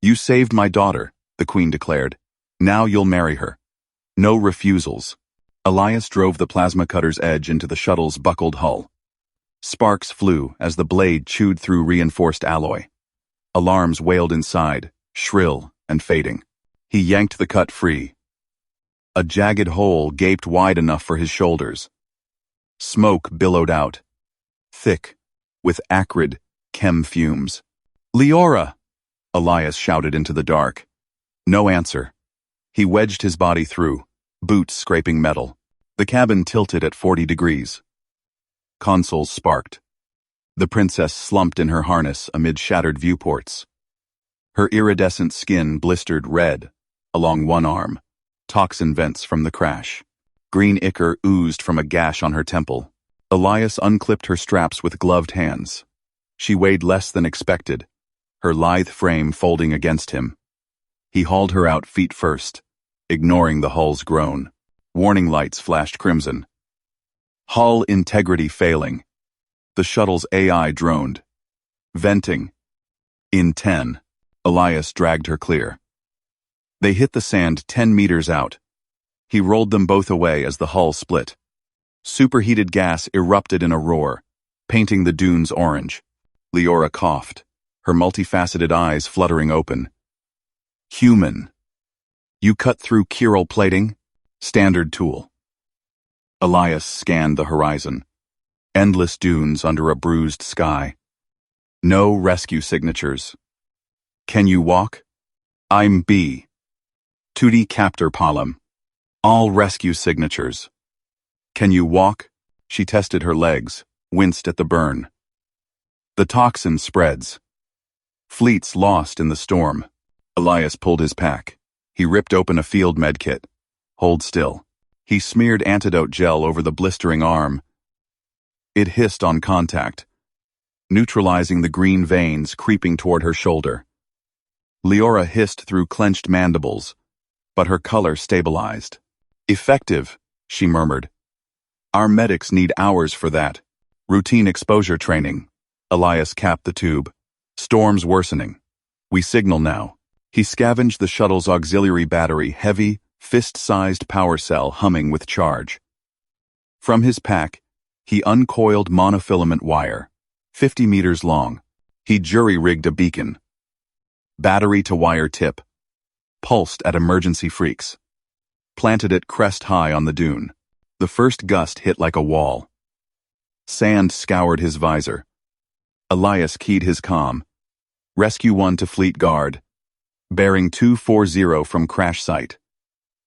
You saved my daughter, the Queen declared. Now you'll marry her. No refusals. Elias drove the plasma cutter's edge into the shuttle's buckled hull. Sparks flew as the blade chewed through reinforced alloy. Alarms wailed inside, shrill and fading. He yanked the cut free. A jagged hole gaped wide enough for his shoulders. Smoke billowed out, thick, with acrid chem fumes. "Leora!" Elias shouted into the dark. No answer. He wedged his body through, boots scraping metal. The cabin tilted at 40 degrees. Consoles sparked. The princess slumped in her harness amid shattered viewports. Her iridescent skin blistered red along one arm, toxin vents from the crash. Green ichor oozed from a gash on her temple. Elias unclipped her straps with gloved hands. She weighed less than expected, her lithe frame folding against him. He hauled her out feet first, ignoring the hull's groan. Warning lights flashed crimson. Hull integrity failing. The shuttle's AI droned. Venting. In 10. Elias dragged her clear. They hit the sand 10 meters out. He rolled them both away as the hull split. Superheated gas erupted in a roar, painting the dunes orange. Leora coughed, her multifaceted eyes fluttering open. Human. You cut through chiral plating? Standard tool. Elias scanned the horizon. Endless dunes under a bruised sky. No rescue signatures. Can you walk? I'm B. Tutti captor palum. All rescue signatures. Can you walk? She tested her legs, winced at the burn. The toxin spreads. Fleets lost in the storm. Elias pulled his pack. He ripped open a field medkit. Hold still. He smeared antidote gel over the blistering arm. It hissed on contact, neutralizing the green veins creeping toward her shoulder. Leora hissed through clenched mandibles, but her color stabilized. Effective, she murmured. Our medics need hours for that. Routine exposure training. Elias capped the tube. Storm's worsening. We signal now. He scavenged the shuttle's auxiliary battery, heavy, fist-sized power cell humming with charge. From his pack, he uncoiled monofilament wire, 50 meters long. He jury-rigged a beacon. Battery to wire tip. Pulsed at emergency freaks. Planted it crest high on the dune. The first gust hit like a wall. Sand scoured his visor. Elias keyed his comm. Rescue 1 to Fleet Guard. Bearing 240 from crash site.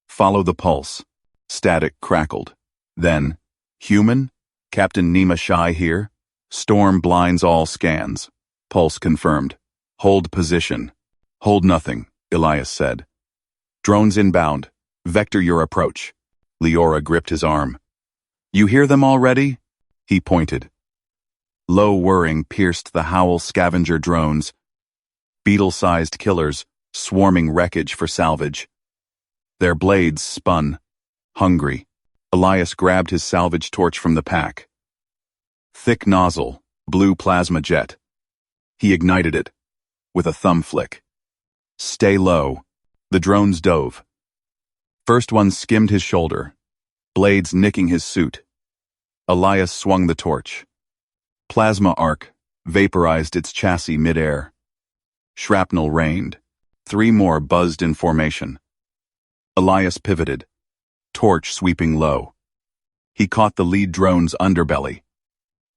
Follow the pulse. Static crackled. Then, human? Captain Nima Shai here? Storm blinds all scans. Pulse confirmed. Hold position. Hold nothing, Elias said. Drones inbound. Vector your approach. Leora gripped his arm. You hear them already? He pointed. Low whirring pierced the Howl scavenger drones. Beetle-sized killers, swarming wreckage for salvage. Their blades spun. Hungry. Elias grabbed his salvage torch from the pack. Thick nozzle, blue plasma jet. He ignited it, with a thumb flick. Stay low. The drones dove. First one skimmed his shoulder, blades nicking his suit. Elias swung the torch. Plasma arc vaporized its chassis midair. Shrapnel rained. 3 more buzzed in formation. Elias pivoted, torch sweeping low. He caught the lead drone's underbelly.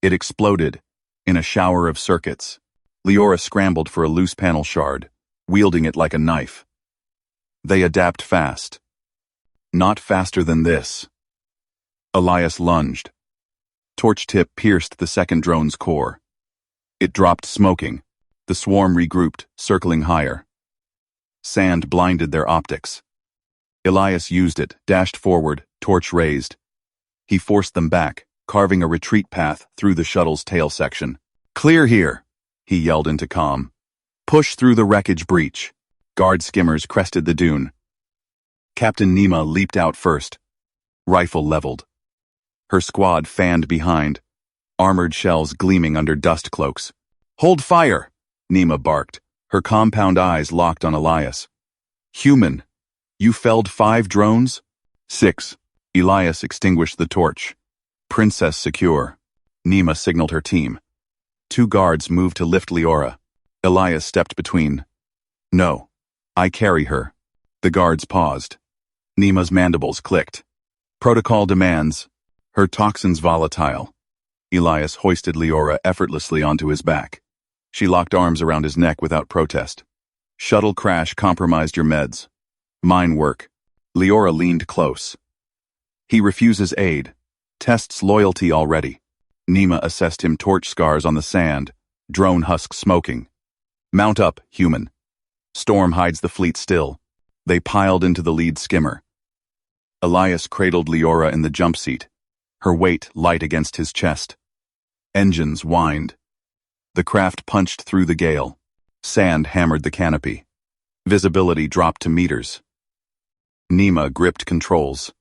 It exploded in a shower of circuits. Leora scrambled for a loose panel shard, wielding it like a knife. They adapt fast. Not faster than this. Elias lunged. Torch tip pierced the second drone's core. It dropped smoking. The swarm regrouped, circling higher. Sand blinded their optics. Elias used it, dashed forward, torch raised. He forced them back, carving a retreat path through the shuttle's tail section. Clear here, he yelled into comm. Push through the wreckage breach. Guard skimmers crested the dune. Captain Nima leaped out first, rifle leveled. Her squad fanned behind, armored shells gleaming under dust cloaks. Hold fire, Nima barked, Her compound eyes locked on Elias. Human, you felled 5 drones? 6. Elias extinguished the torch. Princess secure. Nema signaled her team. 2 guards moved to lift Leora. Elias stepped between. No. I carry her. The guards paused. Nema's mandibles clicked. Protocol demands. Her toxins volatile. Elias hoisted Leora effortlessly onto his back. She locked arms around his neck without protest. Shuttle crash compromised your meds. Mine work. Leora leaned close. He refuses aid. Tests loyalty already. Nema assessed him torch scars on the sand, drone husk smoking. Mount up, human. Storm hides the fleet still. They piled into the lead skimmer. Elias cradled Leora in the jump seat, her weight light against his chest. Engines whined. The craft punched through the gale. Sand hammered the canopy. Visibility dropped to meters. Nema gripped controls.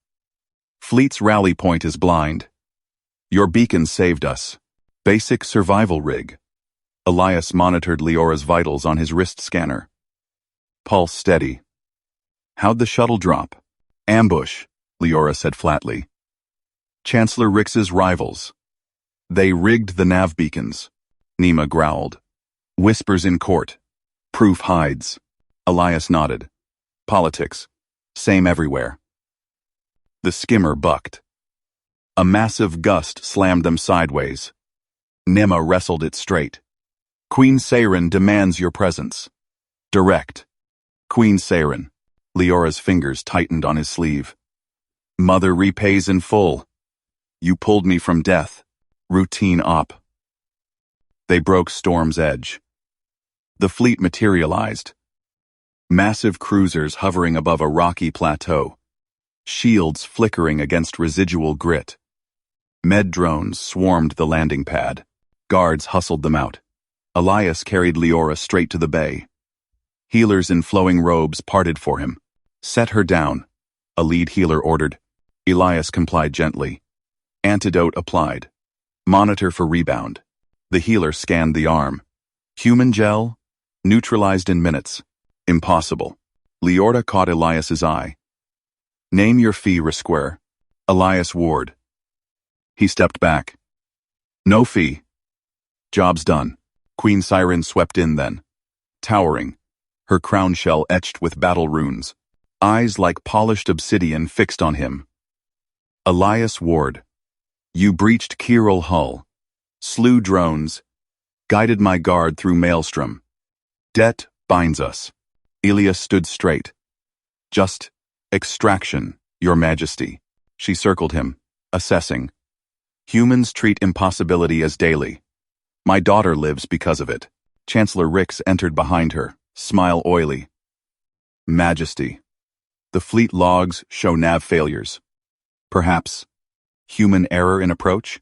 Fleet's rally point is blind. Your beacon saved us. Basic survival rig. Elias monitored Leora's vitals on his wrist scanner. Pulse steady. How'd the shuttle drop? Ambush, Leora said flatly. Chancellor Rix's rivals. They rigged the nav beacons. Nema growled. Whispers in court. Proof hides. Elias nodded. Politics. Same everywhere. The skimmer bucked. A massive gust slammed them sideways. Nema wrestled it straight. Queen Saren demands your presence. Direct. Queen Saren. Leora's fingers tightened on his sleeve. Mother repays in full. You pulled me from death. Routine op. They broke Storm's edge. The fleet materialized. Massive cruisers hovering above a rocky plateau. Shields flickering against residual grit. Med drones swarmed the landing pad. Guards hustled them out. Elias carried Leora straight to the bay. Healers in flowing robes parted for him. Set her down, a lead healer ordered. Elias complied gently. Antidote applied. Monitor for rebound. The healer scanned the arm. Human gel? Neutralized in minutes. Impossible. Leora caught Elias's eye. Name your fee, Resquare. Elias Ward. He stepped back. No fee. Job's done. Queen Siren swept in then. Towering. Her crown shell etched with battle runes. Eyes like polished obsidian fixed on him. Elias Ward. You breached Kyril hull. Slew drones. Guided my guard through Maelstrom. Debt binds us. Elias stood straight. Just extraction, Your Majesty. She circled him, assessing. Humans treat impossibility as daily. My daughter lives because of it. Chancellor Rix entered behind her, smile oily. Majesty. The fleet logs show nav failures. Perhaps. Human error in approach?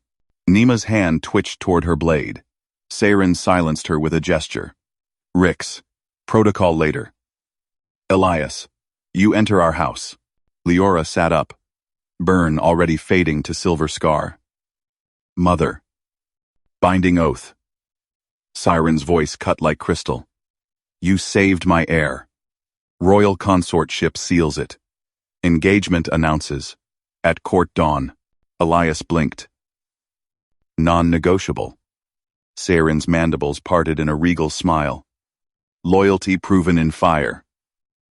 Nema's hand twitched toward her blade. Saren silenced her with a gesture. Rix. Protocol later. Elias. You enter our house. Leora sat up. Burn already fading to silver scar. Mother. Binding oath. Siren's voice cut like crystal. You saved my heir. Royal consort ship seals it. Engagement announces. At court dawn. Elias blinked. Non-negotiable. Saren's mandibles parted in a regal smile. Loyalty proven in fire.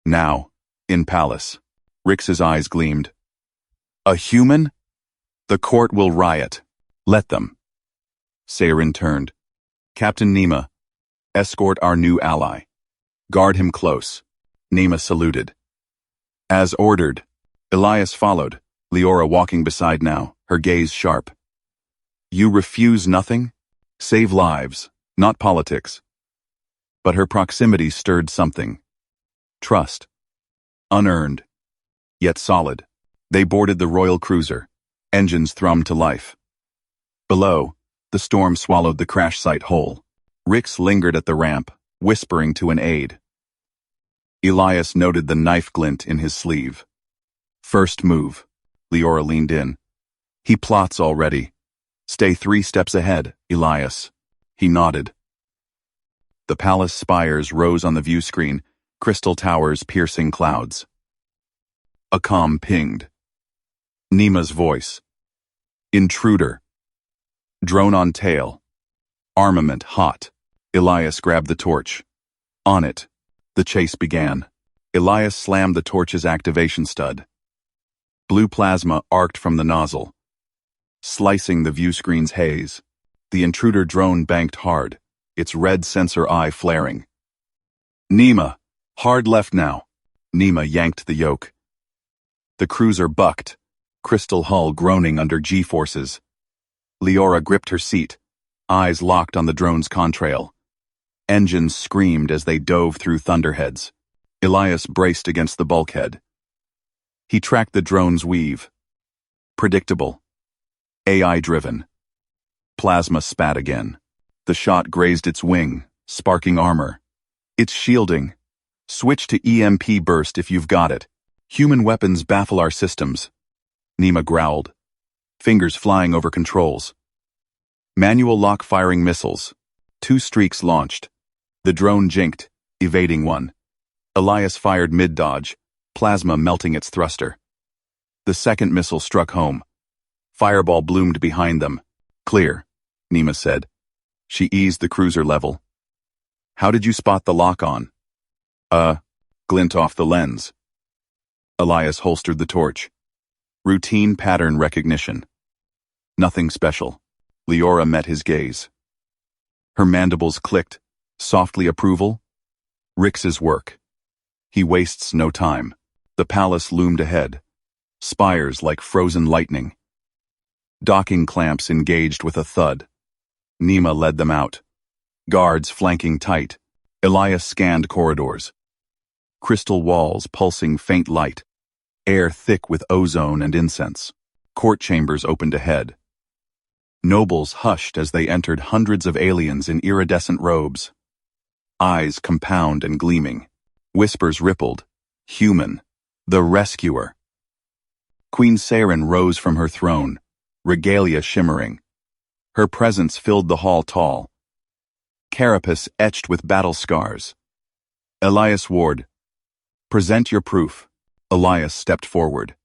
Now, in palace. Rix's eyes gleamed. A human? The court will riot. Let them. Saren turned. Captain Nema, escort our new ally. Guard him close. Nema saluted. As ordered. Elias followed, Leora walking beside now, her gaze sharp. You refuse nothing? Save lives, not politics. But her proximity stirred something. Trust. Unearned. Yet solid. They boarded the royal cruiser. Engines thrummed to life. Below, the storm swallowed the crash site whole. Rix lingered at the ramp, whispering to an aide. Elias noted the knife glint in his sleeve. First move. Leora leaned in. He plots already. Stay 3 steps ahead, Elias. He nodded. The palace spires rose on the view screen, crystal towers piercing clouds. A comm pinged. Nima's voice. Intruder. Drone on tail. Armament hot. Elias grabbed the torch. On it. The chase began. Elias slammed the torch's activation stud. Blue plasma arced from the nozzle, slicing the view screen's haze. The intruder drone banked hard, its red sensor eye flaring. Nima, hard left now. Nima yanked the yoke. The cruiser bucked, crystal hull groaning under G-forces. Leora gripped her seat, eyes locked on the drone's contrail. Engines screamed as they dove through thunderheads. Elias braced against the bulkhead. He tracked the drone's weave. Predictable. AI-driven. Plasma spat again. The shot grazed its wing, sparking armor. It's shielding. Switch to EMP burst if you've got it. Human weapons baffle our systems. Nima growled, fingers flying over controls. Manual lock firing missiles. 2 streaks launched. The drone jinked, evading one. Elias fired mid-dodge, plasma melting its thruster. The second missile struck home. Fireball bloomed behind them. Clear, Nima said. She eased the cruiser level. How did you spot the lock-on? Glint off the lens. Elias holstered the torch. Routine pattern recognition. Nothing special. Leora met his gaze. Her mandibles clicked. Softly approval? Rix's work. He wastes no time. The palace loomed ahead. Spires like frozen lightning. Docking clamps engaged with a thud. Nima led them out. Guards flanking tight. Elias scanned corridors. Crystal walls pulsing faint light. Air thick with ozone and incense. Court chambers opened ahead. Nobles hushed as they entered hundreds of aliens in iridescent robes. Eyes compound and gleaming. Whispers rippled. Human. The rescuer. Queen Saren rose from her throne, regalia shimmering. Her presence filled the hall tall. Carapace etched with battle scars. Elias Ward. Present your proof. Elias stepped forward.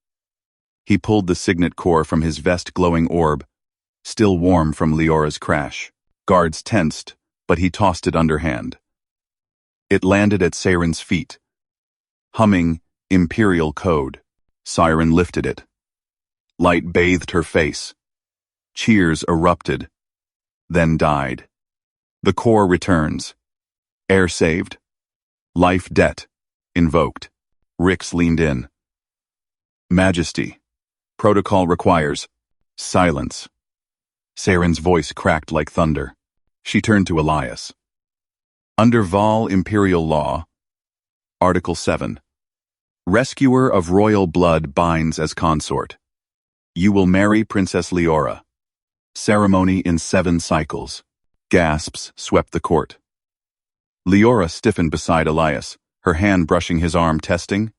He pulled the signet core from his vest glowing orb, still warm from Leora's crash. Guards tensed, but he tossed it underhand. It landed at Saren's feet. Humming, Imperial code. Siren lifted it. Light bathed her face. Cheers erupted, then died. The core returns. Air saved. Life debt. Invoked. Rix leaned in. Majesty. Protocol requires. Silence. Saren's voice cracked like thunder. She turned to Elias. Under Val Imperial Law, Article 7. Rescuer of royal blood binds as consort. You will marry Princess Leora. Ceremony in 7 cycles. Gasps swept the court. Leora stiffened beside Elias, her hand brushing his arm, testing.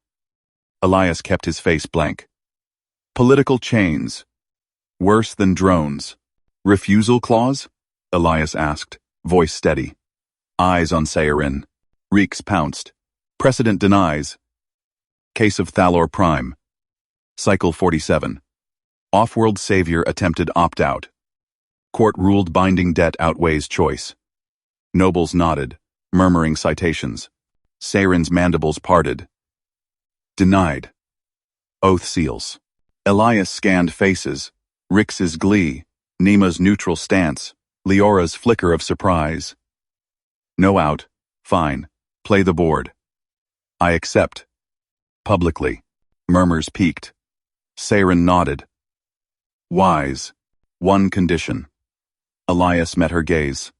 Elias kept his face blank. Political chains. Worse than drones. Refusal clause? Elias asked, voice steady. Eyes on Saren. Reeks pounced. Precedent denies. Case of Thalor Prime. Cycle 47. Off-world savior attempted opt-out. Court ruled binding debt outweighs choice. Nobles nodded, murmuring citations. Saren's mandibles parted. Denied. Oath seals. Elias scanned faces. Rix's glee. Nima's neutral stance. Leora's flicker of surprise. No out. Fine. Play the board. I accept. Publicly. Murmurs peaked. Saren nodded. Wise. One condition. Elias met her gaze.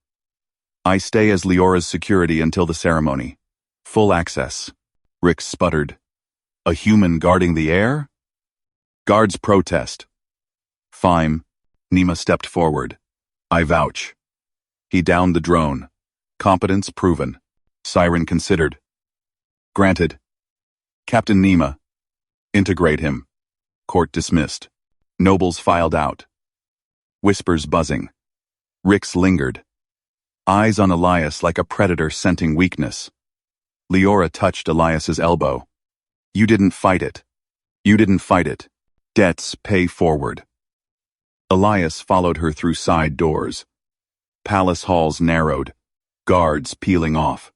I stay as Leora's security until the ceremony. Full access. Rix sputtered. A human guarding the air? Guards protest. Fine. Nima stepped forward. I vouch. He downed the drone. Competence proven. Siren considered. Granted. Captain Nima. Integrate him. Court dismissed. Nobles filed out. Whispers buzzing. Rix lingered. eyes on Elias like a predator scenting weakness. Leora touched Elias's elbow. You didn't fight it. You didn't fight it. Debts pay forward. Elias followed her through side doors. Palace halls narrowed, guards peeling off.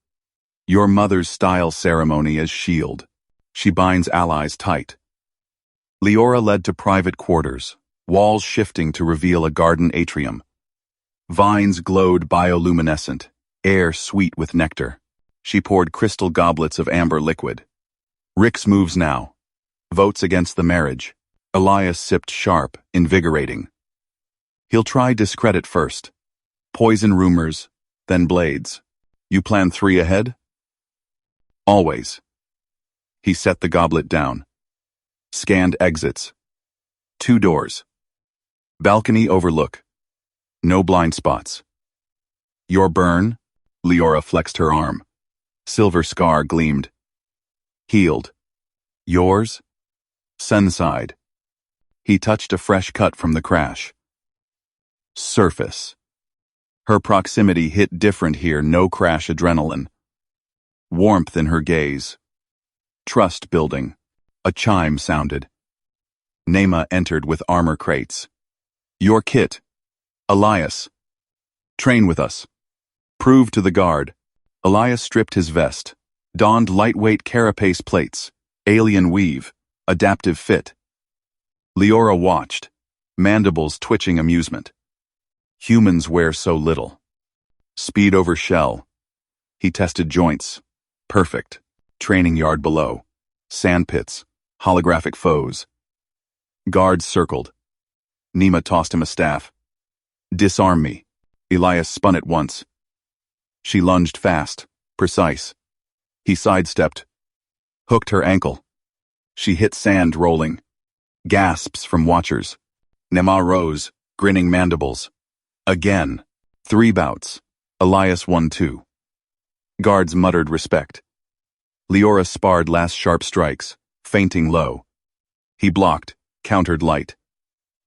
Your mother's style ceremony as shield. She binds allies tight. Leora led to private quarters, walls shifting to reveal a garden atrium. Vines glowed bioluminescent, air sweet with nectar. She poured crystal goblets of amber liquid. Rix moves now. Votes against the marriage. Elias sipped sharp, invigorating. He'll try discredit first. Poison rumors, then blades. You plan 3 ahead? Always. He set the goblet down. Scanned exits. 2 doors. Balcony overlook. No blind spots. Your burn? Leora flexed her arm. Silver scar gleamed. Healed. Yours? Sunside. He touched a fresh cut from the crash. Surface. Her proximity hit different here, no crash adrenaline. Warmth in her gaze. Trust building. A chime sounded. Nema entered with armor crates. Your kit. Elias. Train with us. Prove to the guard. Elias stripped his vest. Donned lightweight carapace plates. Alien weave. Adaptive fit. Leora watched. Mandibles twitching amusement. Humans wear so little. Speed over shell. He tested joints. Perfect. Training yard below. Sandpits. Holographic foes. Guards circled. Nema tossed him a staff. Disarm me. Elias spun it once. She lunged fast, precise. He sidestepped. Hooked her ankle. She hit sand rolling. Gasps from watchers. Nema rose, grinning mandibles. Again. 3 bouts. Elias won 2. Guards muttered respect. Leora sparred last sharp strikes, feinting low. He blocked, countered light.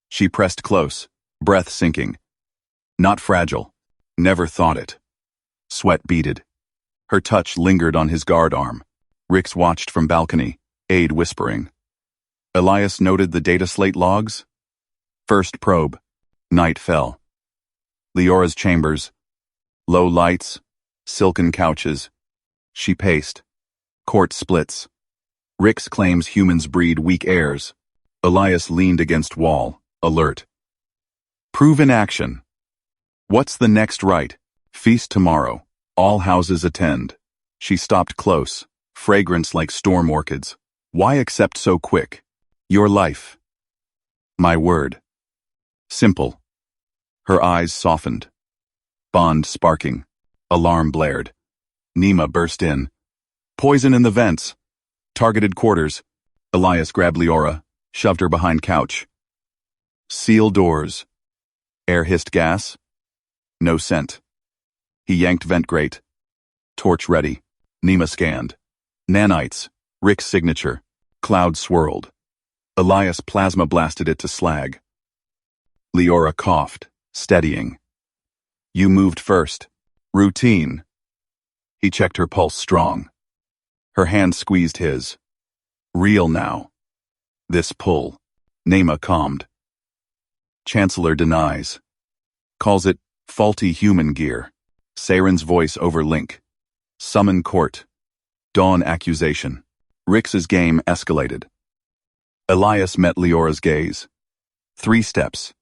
She pressed close, breath sinking. Not fragile. Never thought it. Sweat beaded. Her touch lingered on his guard arm. Rix watched from balcony, aide whispering. Elias noted the data slate logs. First probe. Night fell. Leora's chambers. Low lights. Silken couches. She paced. Court splits. Rix claims humans breed weak heirs. Elias leaned against wall, alert. Prove in action. What's the next rite? Feast tomorrow. All houses attend. She stopped close, fragrance like storm orchids. Why accept so quick? Your life. My word. Simple. Her eyes softened. Bond sparking. Alarm blared. Nema burst in. Poison in the vents. Targeted quarters. Elias grabbed Leora, shoved her behind couch. Seal doors. Air hissed gas. No scent. He yanked vent grate. Torch ready. Nema scanned. Nanites. Rick's signature. Cloud swirled. Elias plasma blasted it to slag. Leora coughed, steadying. You moved first. Routine. He checked her pulse strong. Her hand squeezed his. Real now. This pull. Nema calmed. Chancellor denies. Calls it faulty human gear. Saren's voice over link. Summon court. Dawn accusation. Rix's game escalated. Elias met Leora's gaze. 3 steps.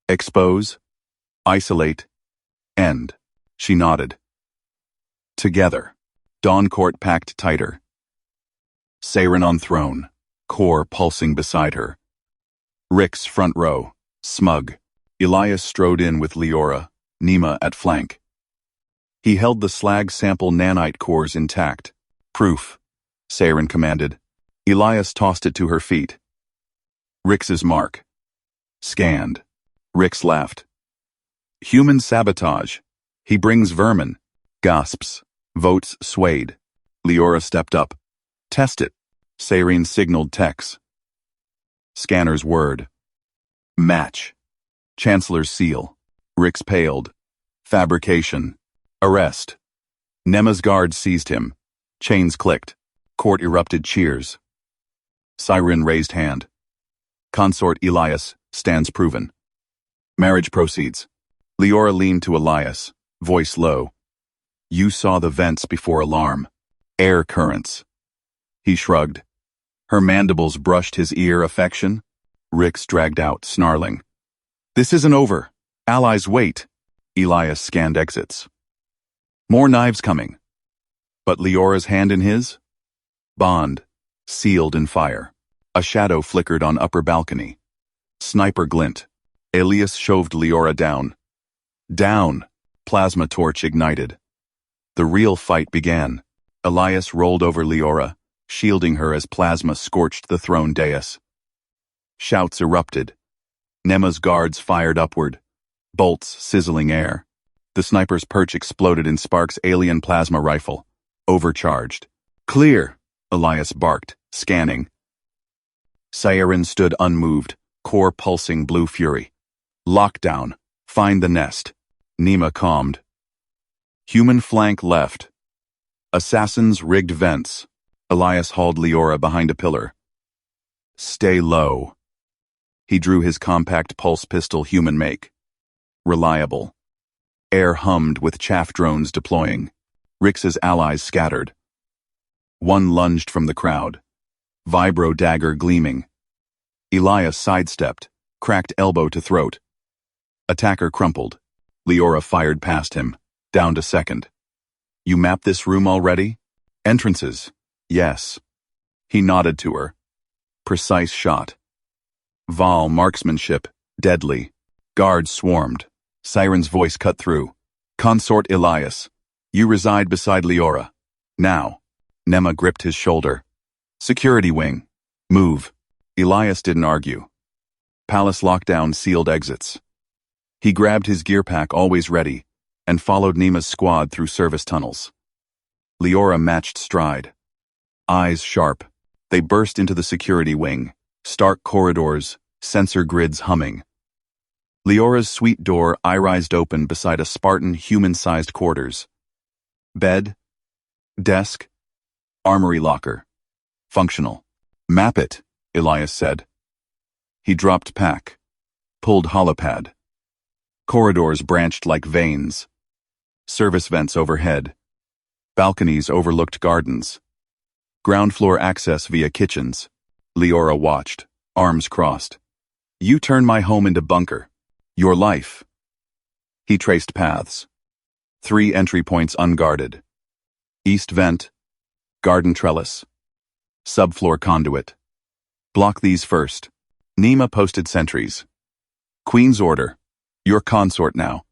Expose. Isolate. End. She nodded. Together. Dawn court packed tighter. Saren on throne. Core pulsing beside her. Rix front row. Smug. Elias strode in with Leora. Nema at flank. He held the slag sample nanite cores intact. Proof. Saren commanded. Elias tossed it to her feet. Rix's mark. Scanned. Rix laughed. Human sabotage. He brings vermin. Gasps. Votes swayed. Leora stepped up. Test it. Saren signaled Tex. Scanner's word. Match. Chancellor's seal. Rix paled. Fabrication. Arrest. Nema's guards seized him. Chains clicked. Court erupted cheers. Siren raised hand. Consort Elias stands proven. Marriage proceeds. Leora leaned to Elias, voice low. You saw the vents before alarm. Air currents. He shrugged. Her mandibles brushed his ear affection. Rix dragged out, snarling. This isn't over. Allies wait. Elias scanned exits. More knives coming. But Leora's hand in his? Bond, sealed in fire. A shadow flickered on upper balcony. Sniper glint. Elias shoved Leora down. Down. Plasma torch ignited. The real fight began. Elias rolled over Leora, shielding her as plasma scorched the throne dais. Shouts erupted. Nema's guards fired upward. Bolts sizzling air. The sniper's perch exploded in Spark's alien plasma rifle. Overcharged. Clear, Elias barked, scanning. Siren stood unmoved, core pulsing blue fury. Lockdown. Find the nest. Nema calmed. Human flank left. Assassins rigged vents. Elias hauled Leora behind a pillar. Stay low. He drew his compact pulse pistol human make. Reliable. Air hummed with chaff drones deploying. Rix's allies scattered. One lunged from the crowd. Vibro dagger gleaming. Elias sidestepped, cracked elbow to throat. Attacker crumpled. Leora fired past him, down to second. You mapped this room already? Entrances. Yes. He nodded to her. Precise shot. Val marksmanship, deadly. Guards swarmed. Siren's voice cut through. Consort Elias, you reside beside Leora. Now. Nema gripped his shoulder. Security wing. Move. Elias didn't argue. Palace lockdown sealed exits. He grabbed his gear pack always ready and followed Nema's squad through service tunnels. Leora matched stride. Eyes sharp. They burst into the security wing. Stark corridors, sensor grids humming. Leora's suite door eye-rised open beside a Spartan human-sized quarters. Bed, desk, armory locker. Functional. Map it, Elias said. He dropped pack. Pulled holopad. Corridors branched like veins. Service vents overhead. Balconies overlooked gardens. Ground floor access via kitchens. Leora watched, arms crossed. You turn my home into bunker. Your life. He traced paths. 3 entry points unguarded. East vent. Garden trellis. Subfloor conduit. Block these first. Nema posted sentries. Queen's order. Your consort now.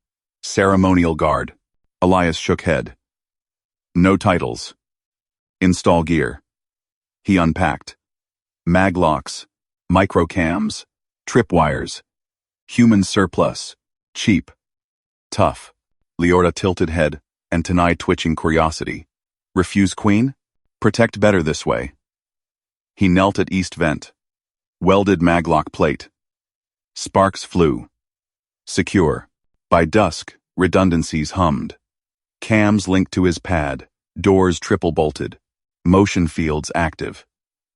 Ceremonial guard. Elias shook head. No titles. Install gear. He unpacked. Maglocks. Microcams. Tripwires. Human surplus. Cheap. Tough. Leora tilted head, and Tanai twitching curiosity. Refuse queen? Protect better this way. He knelt at east vent. Welded maglock plate. Sparks flew. Secure. By dusk, redundancies hummed. Cams linked to his pad. Doors triple bolted. Motion fields active.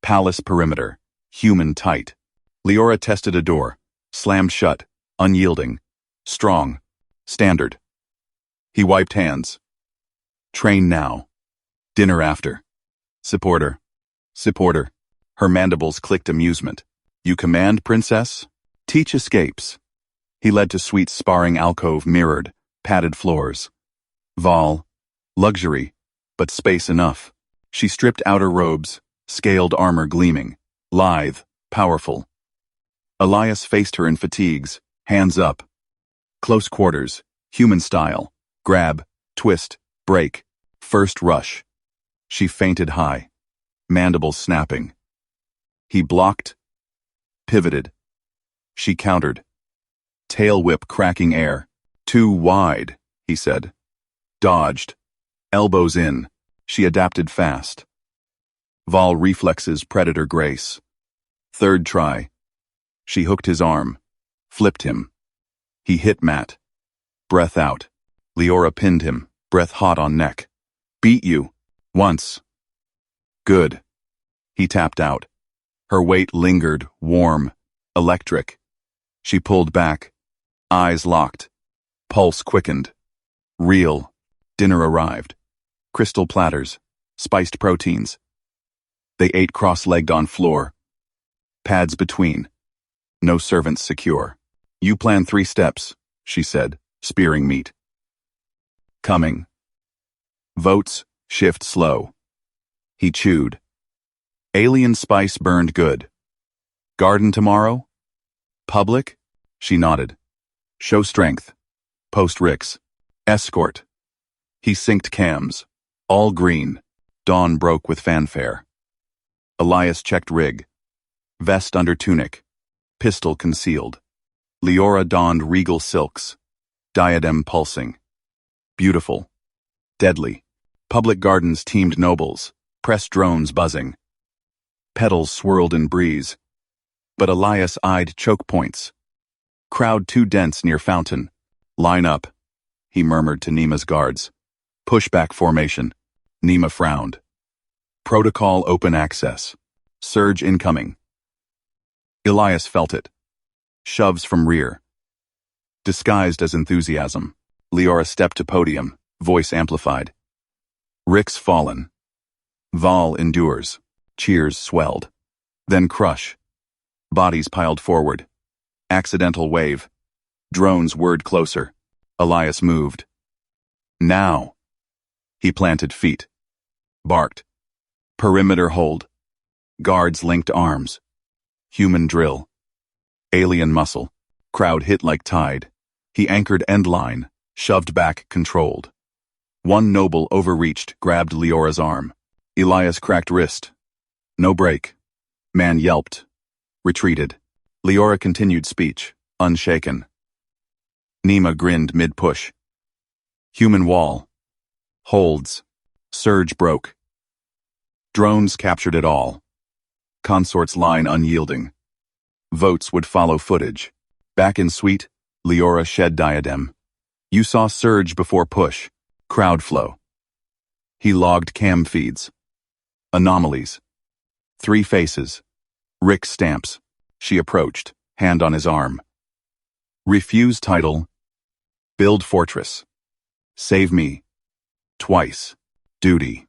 Palace perimeter. Human tight. Leora tested a door. Slammed shut. Unyielding. Strong. Standard. He wiped hands. Train now. Dinner after. Supporter. Supporter. Her mandibles clicked amusement. You command, princess? Teach escapes. He led to suite sparring alcove mirrored, padded floors. Val. Luxury, but space enough. She stripped outer robes, scaled armor gleaming. Lithe, powerful. Elias faced her in fatigues, hands up. Close quarters, human style. Grab, twist, break. First rush. She fainted high. Mandibles snapping. He blocked. Pivoted. She countered. Tail whip cracking air. Too wide, he said. Dodged. Elbows in. She adapted fast. Val reflexes predator grace. Third try. She hooked his arm. Flipped him. He hit Matt. Breath out. Leora pinned him. breath hot on neck. Beat you. Once. Good. He tapped out. Her weight lingered, warm, electric. She pulled back, eyes locked, pulse quickened. Real. Dinner arrived. Crystal platters, spiced proteins. They ate cross-legged on floor. Pads between. No servants secure. You plan 3 steps, she said, spearing meat. Coming. Votes, shift slow. He chewed. Alien spice burned good. Garden tomorrow? Public? She nodded. Show strength. Post Ricks. Escort. He synced cams. All green. Dawn broke with fanfare. Elias checked rig. Vest under tunic. Pistol concealed. Leora donned regal silks. Diadem pulsing. Beautiful. Deadly. Public gardens teamed nobles. Press drones buzzing. Petals swirled in breeze. But Elias eyed choke points. Crowd too dense near fountain. Line up, he murmured to Nima's guards. Pushback formation. Nima frowned. Protocol open access. Surge incoming. Elias felt it. Shoves from rear. Disguised as enthusiasm, Leora stepped to podium, voice amplified. Rick's fallen. Val endures. Cheers swelled. Then crush. Bodies piled forward. Accidental wave. Drones whirred closer. Elias moved. Now. He planted feet. Barked. Perimeter hold. Guards linked arms. Human drill. Alien muscle. Crowd hit like tide. He anchored end line, shoved back, controlled. One noble overreached, grabbed Leora's arm. Elias cracked wrist. No break. Man yelped. Retreated. Leora continued speech, unshaken. Nima grinned mid-push. Human wall. Holds. Surge broke. Drones captured it all. Consort's line unyielding. Votes would follow footage. Back in suite, Leora shed diadem. You saw surge before push. Crowd flow. He logged cam feeds. Anomalies. 3 faces. Rick stamps. She approached, hand on his arm. Refuse title. Build fortress. Save me. Twice. Duty.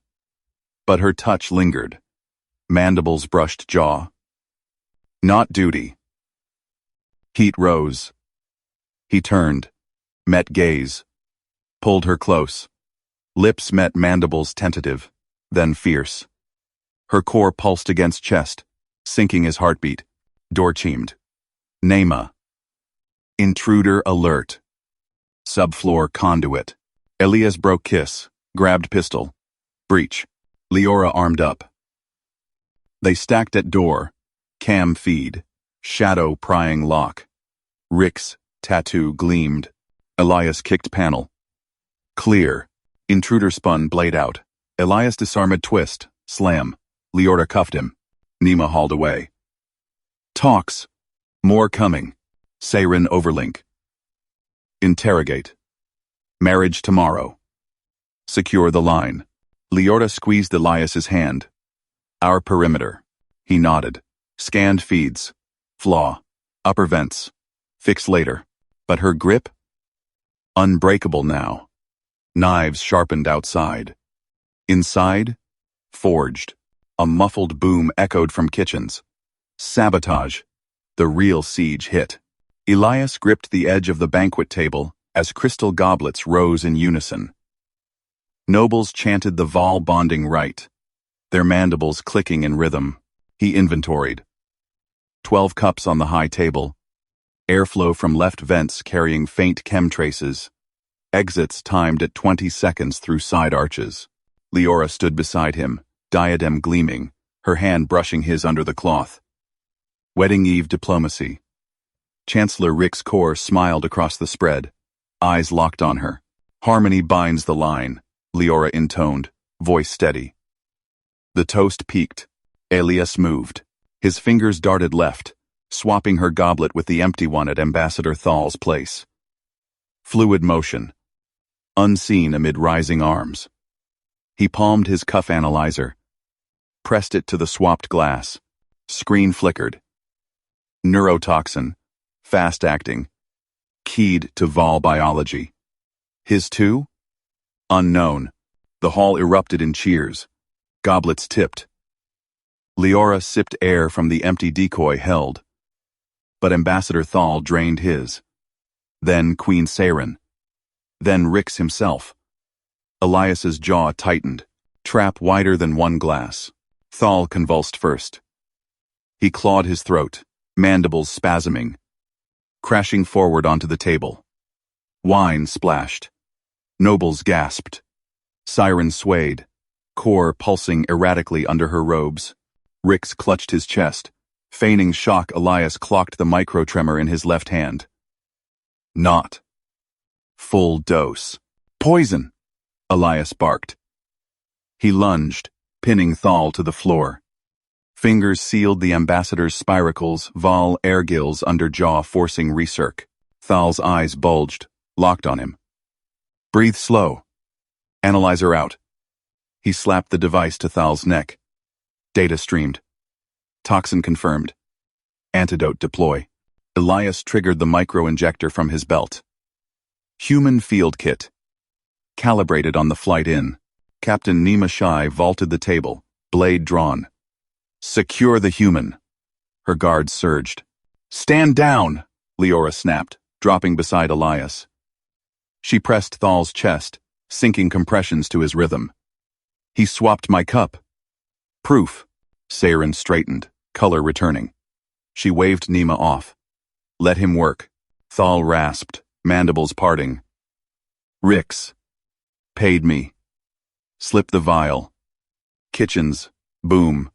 But her touch lingered. Mandibles brushed jaw. Not duty. Heat rose. He turned. Met gaze. Pulled her close. Lips met mandibles tentative, then fierce. Her core pulsed against chest, sinking his heartbeat. Door chimed. Nema. Intruder alert. Subfloor conduit. Elias broke kiss, grabbed pistol. Breach. Leora armed up. They stacked at door. Cam feed. Shadow prying lock. Rick's tattoo gleamed. Elias kicked panel. Clear. Intruder spun blade out. Elias disarmed twist. Slam. Leora cuffed him. Nima hauled away. Talks. More coming. Seiren overlink. Interrogate. Marriage tomorrow. Secure the line. Leora squeezed Elias's hand. Our perimeter. He nodded. Scanned feeds. Flaw. Upper vents. Fix later. But her grip? Unbreakable now. Knives sharpened outside. Inside? Forged. A muffled boom echoed from kitchens. Sabotage. The real siege hit. Elias gripped the edge of the banquet table as crystal goblets rose in unison. Nobles chanted the Val bonding rite, their mandibles clicking in rhythm. He inventoried. 12 cups on the high table. Airflow from left vents carrying faint chem traces. Exits timed at 20 seconds through side arches. Leora stood beside him, diadem gleaming, her hand brushing his under the cloth. Wedding Eve diplomacy. Chancellor Rick's core smiled across the spread, eyes locked on her. Harmony binds the line, Leora intoned, voice steady. The toast peaked. Elias moved. His fingers darted left, swapping her goblet with the empty one at Ambassador Thal's place. Fluid motion. unseen amid rising arms. He palmed his cuff analyzer, pressed it to the swapped glass. Screen flickered. Neurotoxin, fast-acting, keyed to Vol biology. His two? Unknown. The hall erupted in cheers. Goblets tipped. Leora sipped air from the empty decoy held. But Ambassador Thal drained his. Then Queen Saren. Then Rix himself. Elias's jaw tightened, trap wider than one glass. Thal convulsed first. He clawed his throat, mandibles spasming, crashing forward onto the table. Wine splashed. Nobles gasped. Siren swayed, core pulsing erratically under her robes. Rix clutched his chest. Feigning shock, Elias clocked the micro-tremor in his left hand. Not. Full dose. Poison! Elias barked. He lunged, pinning Thal to the floor. Fingers sealed the ambassador's spiracles, Vol air gills under jaw forcing recirc. Thal's eyes bulged, locked on him. Breathe slow. Analyzer out. He slapped the device to Thal's neck. Data streamed. Toxin confirmed. Antidote deploy. Elias triggered the micro-injector from his belt. Human field kit. Calibrated on the flight in. Captain Nima Shai vaulted the table, blade drawn. Secure the human. Her guards surged. Stand down, Leora snapped, dropping beside Elias. She pressed Thal's chest, sinking compressions to his rhythm. He swapped my cup. Proof. Saren straightened, color returning. She waved Nima off. Let him work. Thal rasped, mandibles parting. Rix. Paid me. Slip the vial. Kitchens. Boom.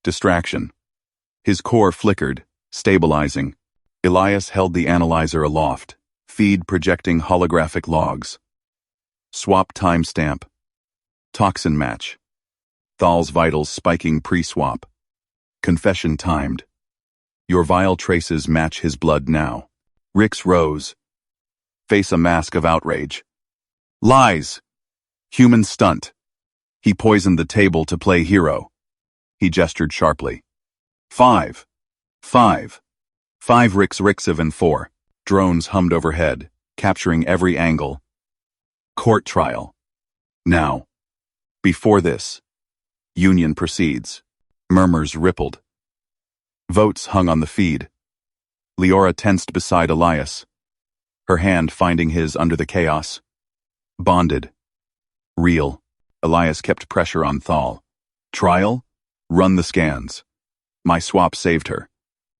Distraction. His core flickered, stabilizing. Elias held the analyzer aloft, feed projecting holographic logs. Swap timestamp. Toxin match. Thal's vitals spiking pre-swap. Confession timed. Your vial traces match his blood now. Rix rose. Face a mask of outrage. Lies! Human stunt. He poisoned the table to play hero. He gestured sharply. 5. 5. 5 Rixiv and 4. Drones hummed overhead, capturing every angle. Court trial. Now. Before this. Union proceeds. Murmurs rippled. Votes hung on the feed. Leora tensed beside Elias, her hand finding his under the chaos. Bonded. Real. Elias kept pressure on Thal. Trial? Run the scans. My swap saved her.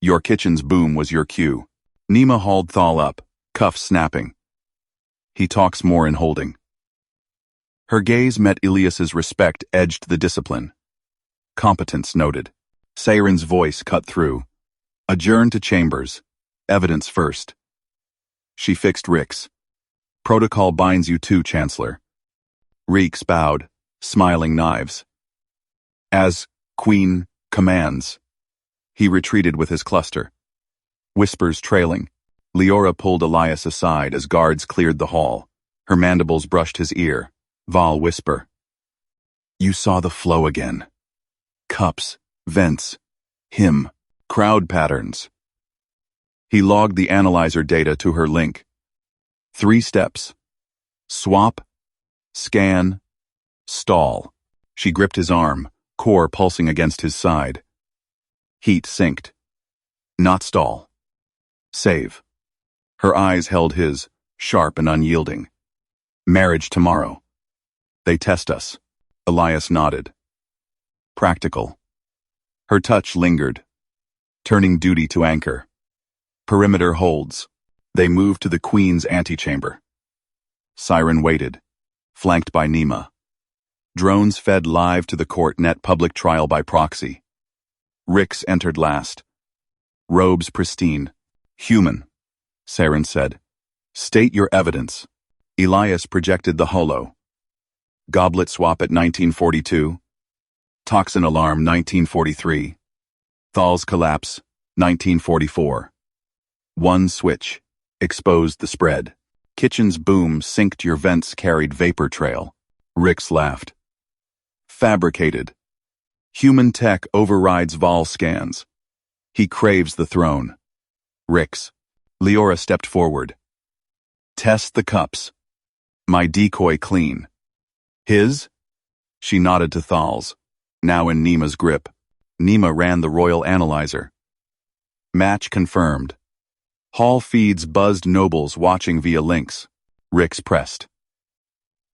Your kitchen's boom was your cue. Nima hauled Thal up, cuffs snapping. He talks more in holding. Her gaze met Elias's respect edged the discipline. Competence noted. Saren's voice cut through. Adjourn to chambers. Evidence first. She fixed Rix. Protocol binds you too, Chancellor. Reeks bowed, smiling knives. As Queen commands. He retreated with his cluster. Whispers trailing. Leora pulled Elias aside as guards cleared the hall. Her mandibles brushed his ear. Vol whisper. You saw the flow again. Cups, vents, him, crowd patterns. He logged the analyzer data to her link. 3 steps. Swap, scan, stall. She gripped his arm, core pulsing against his side. Heat synced. Not stall. Save. Her eyes held his, sharp and unyielding. Marriage tomorrow. They test us. Elias nodded. Practical. Her touch lingered, turning duty to anchor. Perimeter holds. They moved to the Queen's antechamber. Siren waited, flanked by Nima. Drones fed live to the court net public trial by proxy. Rix entered last. Robes pristine. Human, Saren said. State your evidence. Elias projected the holo. Goblet swap at 1942. Toxin alarm 1943. Thal's collapse 1944. One switch. Exposed the spread. Kitchen's boom synced your vents carried vapor trail. Rix laughed. Fabricated. Human tech overrides Vol scans. He craves the throne. Rix. Leora stepped forward. Test the cups. My decoy clean. His? She nodded to Thals, now in Nima's grip. Nima ran the royal analyzer. Match confirmed. Hall feeds buzzed nobles watching via links. Rix pressed.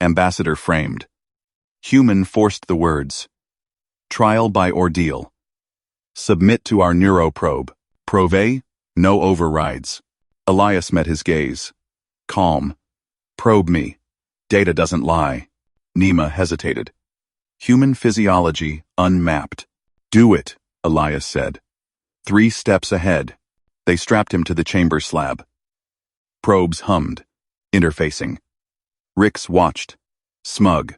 Ambassador framed. Human forced the words. Trial by ordeal. Submit to our neuroprobe. Prove? No overrides. Elias met his gaze. Calm. Probe me. Data doesn't lie. Nima hesitated. Human physiology unmapped. Do it, Elias said. 3 steps ahead. They strapped him to the chamber slab. Probes hummed, interfacing. Rix watched, smug.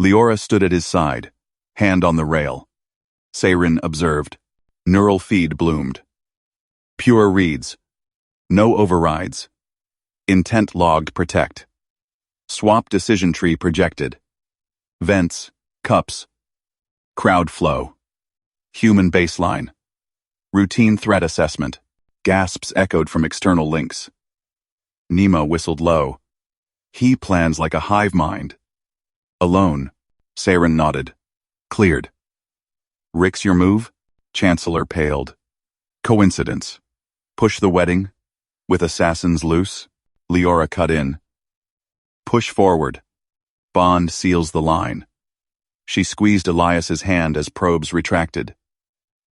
Leora stood at his side, hand on the rail. Seirin observed. Neural feed bloomed. Pure reads. No overrides. Intent logged protect. Swap decision tree projected. Vents, cups. Crowd flow. Human baseline. Routine threat assessment. Gasps echoed from external links. Nima whistled low. He plans like a hive mind. Alone. Seirin nodded. Cleared. Rix your move? Chancellor paled. Coincidence. Push the wedding? With assassins loose? Leora cut in. Push forward. Bond seals the line. She squeezed Elias's hand as probes retracted.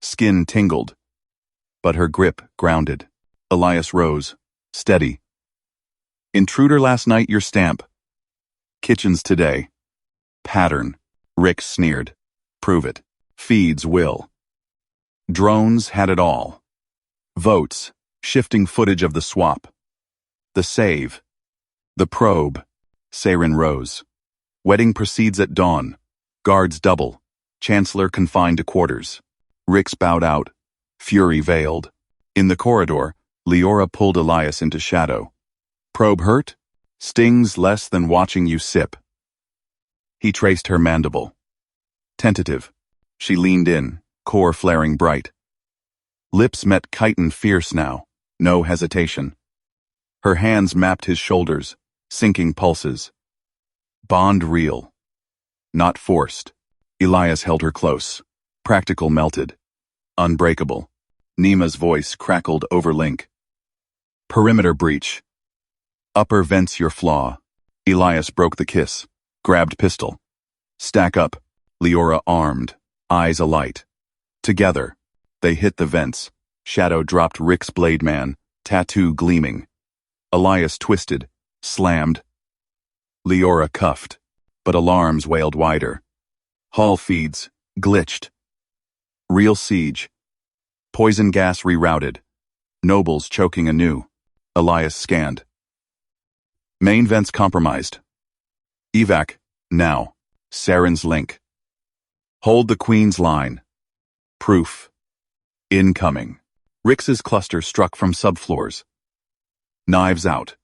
Skin tingled. But her grip grounded. Elias rose. Steady. Intruder last night, your stamp. Kitchens today. Pattern. Rix sneered. Prove it. Feeds will. Drones had it all. Votes. Shifting footage of the swap. The save. The probe. Seirin rose. Wedding proceeds at dawn. Guards double. Chancellor confined to quarters. Rix bowed out. Fury veiled. In the corridor, Leora pulled Elias into shadow. Probe hurt? Stings less than watching you sip. He traced her mandible. Tentative. She leaned in, core flaring bright. Lips met chitin fierce now, no hesitation. Her hands mapped his shoulders, sinking pulses. Bond real. Not forced. Elias held her close. Practical melted. Unbreakable. Nima's voice crackled over link. Perimeter breach. Upper vents your flaw. Elias broke the kiss. Grabbed pistol. Stack up. Leora armed. Eyes alight. Together. They hit the vents. Shadow dropped Rix blade man. Tattoo gleaming. Elias twisted. Slammed. Leora cuffed. But alarms wailed wider. Hall feeds. Glitched. Real siege. Poison gas rerouted. Nobles choking anew. Elias scanned. Main vents compromised. Evac, now. Seirin's link. Hold the Queen's line. Proof. Incoming. Rix's cluster struck from subfloors. Knives out.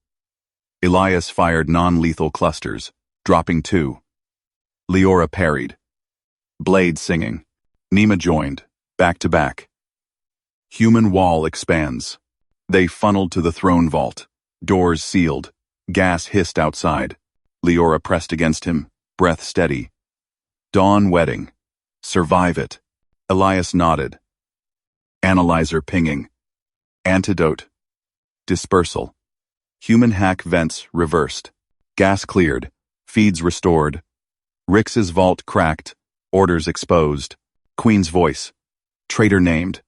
Elias fired non-lethal clusters, dropping 2. Leora parried. Blade singing. Nima joined, back to back. Human wall expands. They funneled to the throne vault. Doors sealed. Gas hissed outside. Leora pressed against him, breath steady. Dawn wedding. Survive it. Elias nodded. Analyzer pinging. Antidote. Dispersal. Human hack vents reversed. Gas cleared. Feeds restored. Rix's vault cracked. Orders exposed. Queen's voice. Traitor named.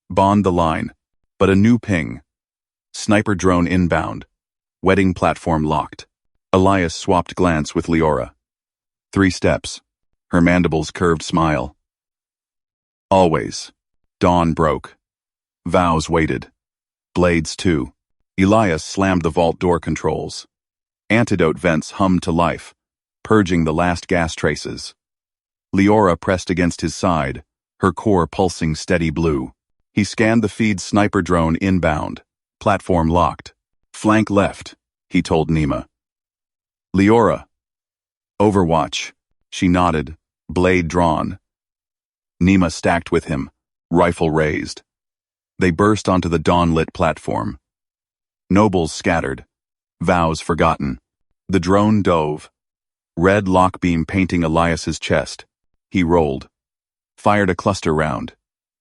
Bond the line. But a new ping. Sniper drone inbound. Wedding platform locked. Elias swapped glance with Leora. 3 steps. Her mandibles curved smile. Always. Dawn broke. Vows waited. Blades too. Elias slammed the vault door controls. Antidote vents hummed to life, purging the last gas traces. Leora pressed against his side, her core pulsing steady blue. He scanned the feed sniper drone inbound. Platform locked. Flank left. he told Nema. Leora. Overwatch. She nodded, blade drawn. Nema stacked with him, rifle raised. They burst onto the dawn-lit platform. Nobles scattered, vows forgotten. The drone dove, red lockbeam painting Elias's chest. He rolled, fired a cluster round.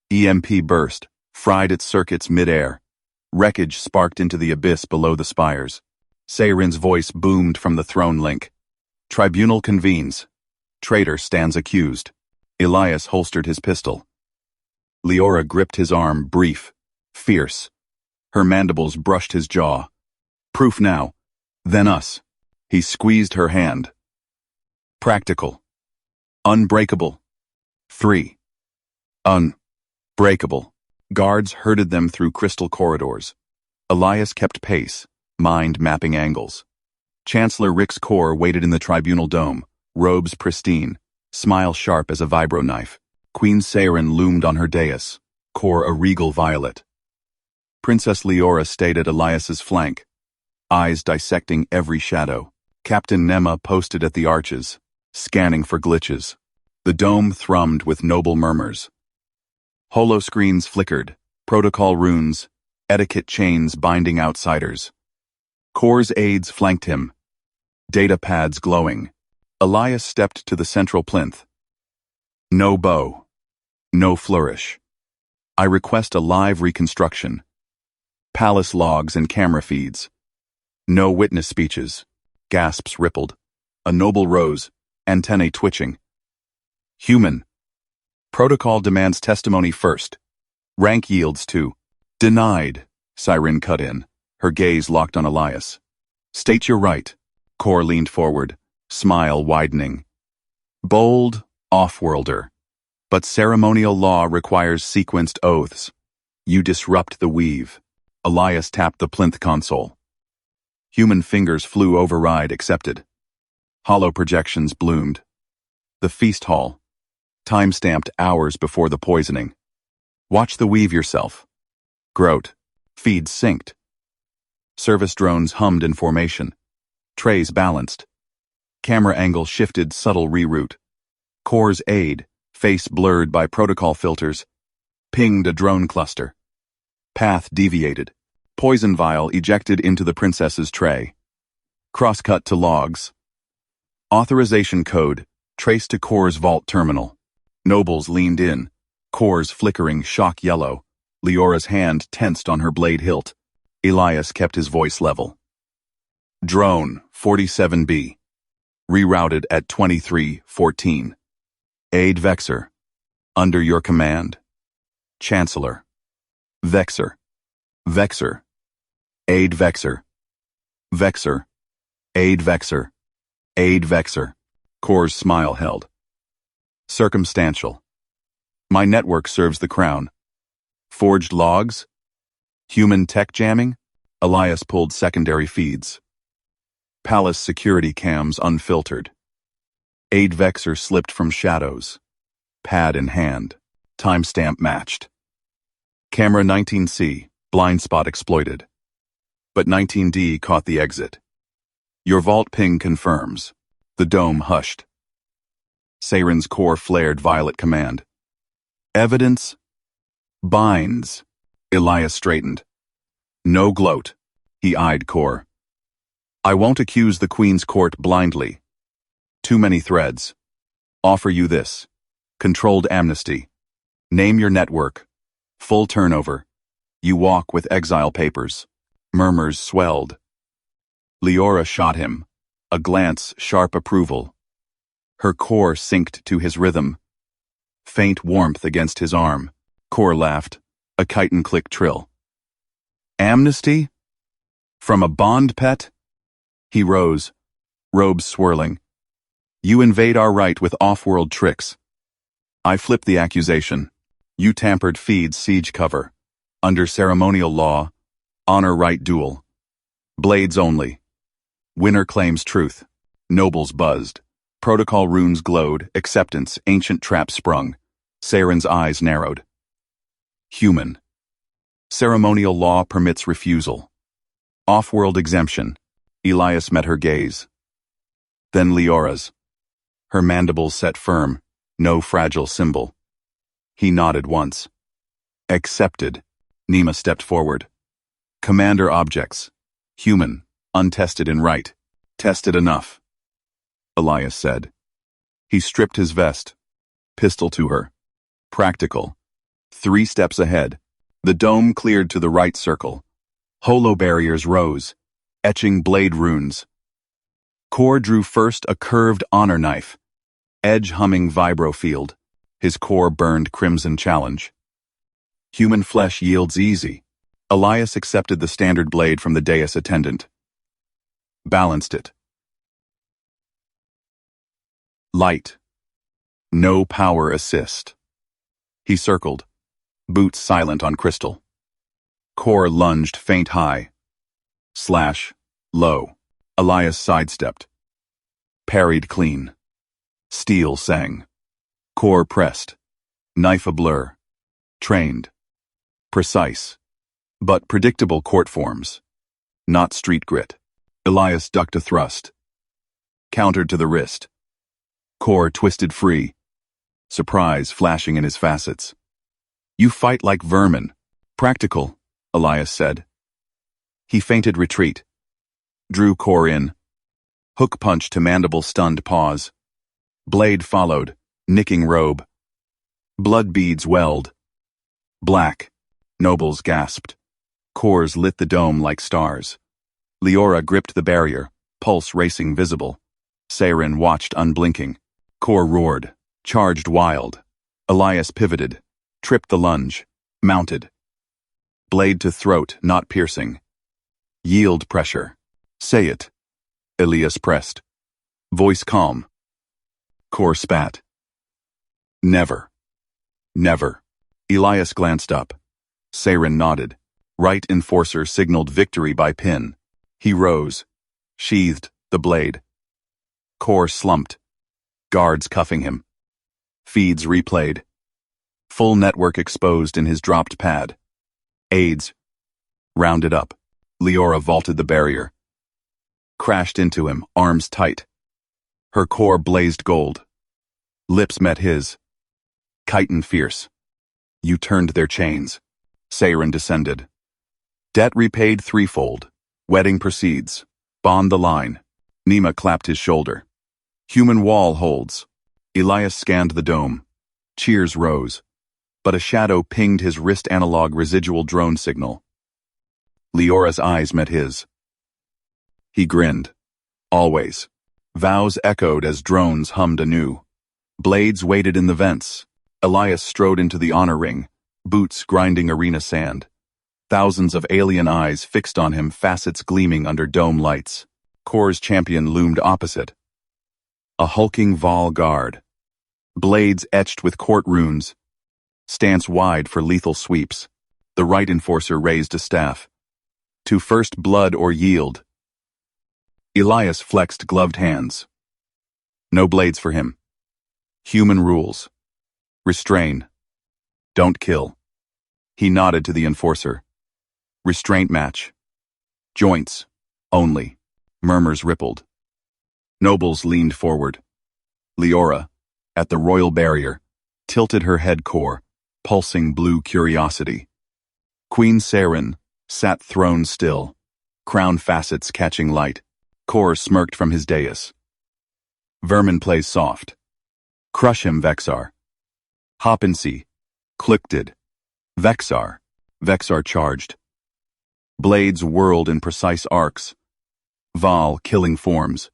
EMP burst, fried its circuits mid-air. Wreckage sparked into the abyss below the spires. Seirin's voice boomed from the throne link. Tribunal convenes. Traitor stands accused. Elias holstered his pistol. Leora gripped his arm, brief, fierce. Her mandibles brushed his jaw. Proof now. Then us. He squeezed her hand. Practical. Unbreakable. 3. Unbreakable. Guards herded them through crystal corridors. Elias kept pace, mind mapping angles. Chancellor Rick's Corps waited in the tribunal dome, robes pristine, smile sharp as a vibro knife. Queen Seirin loomed on her dais, Corps a regal violet. Princess Leora stayed at Elias's flank, eyes dissecting every shadow. Captain Nema posted at the arches, scanning for glitches. The dome thrummed with noble murmurs. Holoscreens flickered, protocol runes, etiquette chains binding outsiders. Corps' aides flanked him, data pads glowing. Elias stepped to the central plinth. No bow. No flourish. I request a live reconstruction. Palace logs and camera feeds. No witness speeches. Gasps rippled. A noble rose, antennae twitching. Human. Protocol demands testimony first. Rank yields to. Denied, Seirin cut in, her gaze locked on Elias. State your right. Corps leaned forward, smile widening. Bold, off-worlder. But ceremonial law requires sequenced oaths. You disrupt the weave. Elias tapped the plinth console. Human fingers flew override accepted. Hollow projections bloomed. The feast hall. Time-stamped hours before the poisoning. Watch the weave yourself. Grote. Feeds synced. Service drones hummed in formation. Trays balanced. Camera angle shifted subtle reroute. Corps' aide, face blurred by protocol filters, pinged a drone cluster. Path deviated. Poison vial ejected into the princess's tray. Crosscut to logs. Authorization code, traced to Corps' vault terminal. Nobles leaned in, Corps' flickering shock yellow. Leora's hand tensed on her blade hilt. Elias kept his voice level. Drone, 47B. Rerouted at 2314. Aide Vexer. Under your command. Chancellor. Vexer. Vexer. Aide Vexer. Vexer. Aide Vexer. Aide Vexer. Corps' smile held. Circumstantial. My network serves the crown. Forged logs? Human tech jamming? Elias pulled secondary feeds. Palace security cams unfiltered. Aide Vexer slipped from shadows. Pad in hand. Timestamp matched. Camera 19C, blind spot exploited. But 19D caught the exit. Your vault ping confirms. The dome hushed. Seirin's core flared violet command. Evidence? Binds. Elias straightened. No gloat. He eyed Core. I won't accuse the Queen's court blindly. Too many threads. Offer you this. Controlled amnesty. Name your network. Full turnover. You walk with exile papers. Murmurs swelled. Leora shot him. A glance sharp approval. Her core synced to his rhythm. Faint warmth against his arm. Core laughed. A chitin click trill. Amnesty? From a bond pet? He rose, robes swirling. You invade our right with off-world tricks. I flip the accusation. You tampered feeds siege cover. Under ceremonial law, honor right duel. Blades only. Winner claims truth. Nobles buzzed. Protocol runes glowed, acceptance, ancient trap sprung. Seirin's eyes narrowed. Human. Ceremonial law permits refusal. Off-world exemption. Elias met her gaze. Then Leora's. Her mandibles set firm, no fragile symbol. He nodded once. Accepted. Nema stepped forward. Commander objects. Human, untested in right. Tested enough. Elias said. He stripped his vest. Pistol to her. Practical. 3 steps ahead. The dome cleared to the right circle. Holo barriers rose, etching blade runes. Kor drew first a curved honor knife. Edge humming vibro field. His core burned crimson challenge. Human flesh yields easy. Elias accepted the standard blade from the dais attendant. Balanced it. Light. No power assist. He circled, boots silent on crystal. Kor lunged faint high. Slash. Low. Elias sidestepped. Parried clean. Steel sang. Kor pressed. Knife a blur. Trained. Precise. But predictable court forms. Not street grit. Elias ducked a thrust. Countered to the wrist. Kor twisted free. Surprise flashing in his facets. You fight like vermin. Practical, Elias said. He feinted retreat. Drew Kor in. Hook punch to mandible stunned pause. Blade followed, nicking robe. Blood beads welled. Black. Nobles gasped. Cores lit the dome like stars. Leora gripped the barrier, pulse racing visible. Saren watched unblinking. Kor roared, charged wild. Elias pivoted, tripped the lunge, mounted. Blade to throat, not piercing. Yield pressure. Say it. Elias pressed. Voice calm. Kor spat. Never. Never. Elias glanced up. Saren nodded. Right enforcer signaled victory by pin. He rose, sheathed the blade. Kor slumped. Guards cuffing him. Feeds replayed. Full network exposed in his dropped pad. Aids. Rounded up. Leora vaulted the barrier. Crashed into him, arms tight. Her core blazed gold. Lips met his. Chitin fierce. You turned their chains. Saren descended. Debt repaid threefold. Wedding proceeds. Bond the line. Nema clapped his shoulder. Human wall holds. Elias scanned the dome. Cheers rose. But a shadow pinged his wrist analog residual drone signal. Leora's eyes met his. He grinned. Always. Vows echoed as drones hummed anew. Blades waited in the vents. Elias strode into the honor ring, boots grinding arena sand. Thousands of alien eyes fixed on him, facets gleaming under dome lights. Kor's champion loomed opposite. A hulking Vol guard. Blades etched with court runes. Stance wide for lethal sweeps. The right enforcer raised a staff. To first blood or yield. Elias flexed gloved hands. No blades for him. Human rules. Restrain. Don't kill. He nodded to the enforcer. Restraint match. Joints. Only. Murmurs rippled. Nobles leaned forward. Leora, at the royal barrier, tilted her head core, pulsing blue curiosity. Queen Saren sat throne still, crown facets catching light. Kor smirked from his dais. Vermin plays soft. Crush him, Vexar. Hoppinsey. Clicked. Vexar. Vexar charged. Blades whirled in precise arcs. Val killing forms.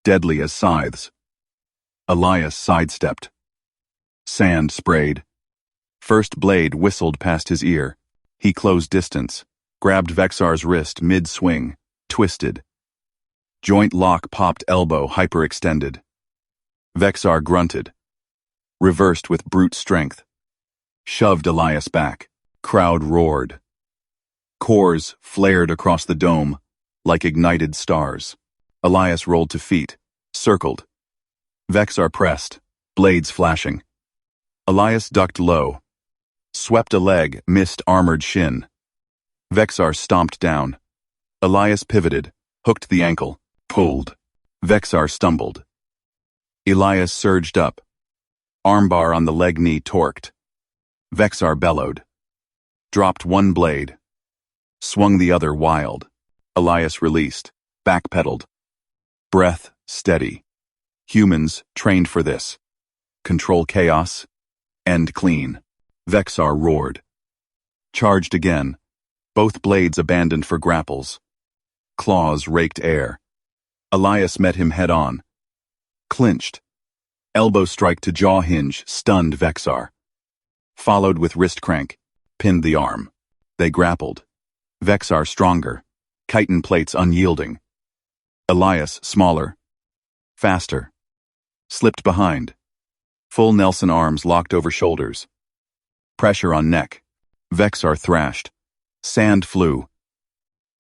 Deadly as scythes. Elias sidestepped. Sand sprayed. First blade whistled past his ear. He closed distance, grabbed Vexar's wrist mid-swing, twisted. Joint lock popped elbow hyperextended. Vexar grunted. Reversed with brute strength. Shoved Elias back. Crowd roared. Cores flared across the dome, like ignited stars. Elias rolled to feet, circled. Vexar pressed, blades flashing. Elias ducked low. Swept a leg, missed armored shin. Vexar stomped down. Elias pivoted, Hooked the ankle. Pulled. Vexar stumbled. Elias surged up. Armbar on the leg knee torqued. Vexar bellowed. Dropped one blade. Swung the other wild. Elias released. Backpedaled. Breath steady. Humans trained for this. Control chaos. End clean. Vexar roared. Charged again. Both blades abandoned for grapples. Claws raked air. Elias met him head-on. Clinched. Elbow strike to jaw hinge stunned Vexar. Followed with wrist crank. Pinned the arm. They grappled. Vexar stronger. Chitin plates unyielding. Elias smaller. Faster. Slipped behind. Full Nelson arms locked over shoulders. Pressure on neck. Vexar thrashed. Sand flew.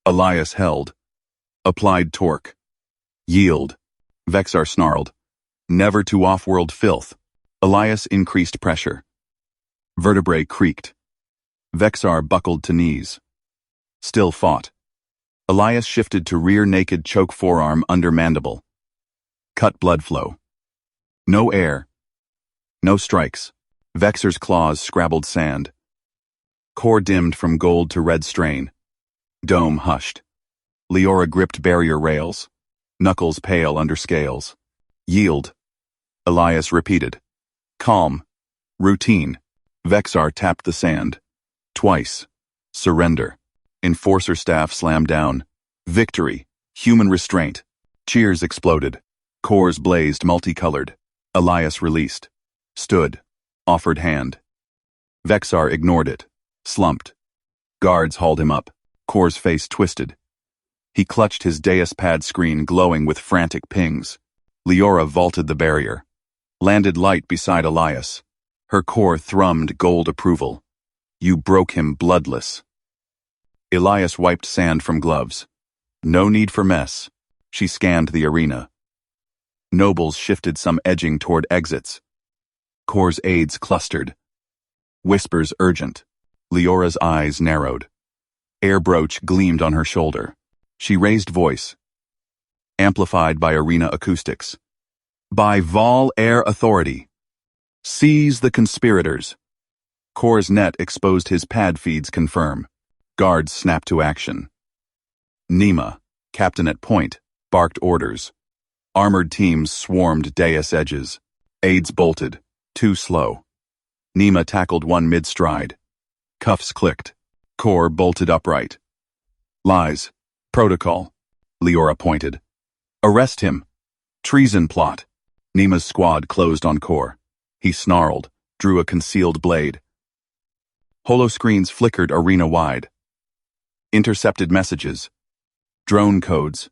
Elias held. Applied torque. Yield. Vexar snarled. Never to off-world filth. Elias increased pressure. Vertebrae creaked. Vexar buckled to knees. Still fought. Elias shifted to rear naked choke forearm under mandible. Cut blood flow. No air. No strikes. Vexar's claws scrabbled sand. Core dimmed from gold to red strain. Dome hushed. Leora gripped barrier rails. Knuckles pale under scales. Yield. Elias repeated. Calm. Routine. Vexar tapped the sand. Twice. Surrender. Enforcer staff slammed down. Victory. Human restraint. Cheers exploded. Cores blazed multicolored. Elias released. Stood. Offered hand. Vexar ignored it. Slumped. Guards hauled him up. Core's face twisted. He clutched his dais pad screen glowing with frantic pings. Leora vaulted the barrier. Landed light beside Elias. Her core thrummed gold approval. You broke him bloodless. Elias wiped sand from gloves. No need for mess. She scanned the arena. Nobles shifted some edging toward exits. Core's aides clustered. Whispers urgent. Leora's eyes narrowed. Air brooch gleamed on her shoulder. She raised voice. Amplified by arena acoustics. By Vol Air Authority. Seize the conspirators. Core's net exposed his pad feeds confirm. Guards snapped to action. Nema, captain at point, barked orders. Armored teams swarmed dais edges. Aides bolted. Too slow. Nema tackled one mid-stride. Cuffs clicked. Core bolted upright. Lies. Protocol. Leora pointed. Arrest him. Treason plot. Nema's squad closed on Core. He snarled, drew a concealed blade. Holoscreens flickered arena-wide. Intercepted messages. Drone codes.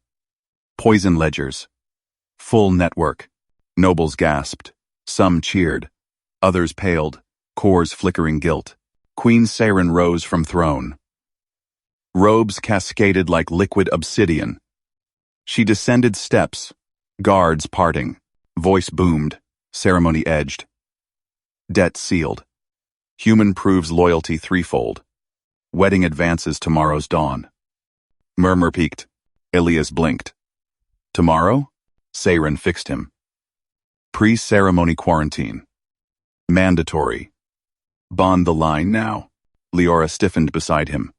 Poison ledgers. Full network. Nobles gasped. Some cheered. Others paled. Core's flickering guilt. Queen Saren rose from throne. Robes cascaded like liquid obsidian. She descended steps. Guards parting. Voice boomed. Ceremony edged. Debt sealed. Human proves loyalty threefold. Wedding advances tomorrow's dawn. Murmur peaked. Elias blinked. Tomorrow? Saren fixed him. Pre-ceremony quarantine. Mandatory. Bond the line now. Leora stiffened beside him.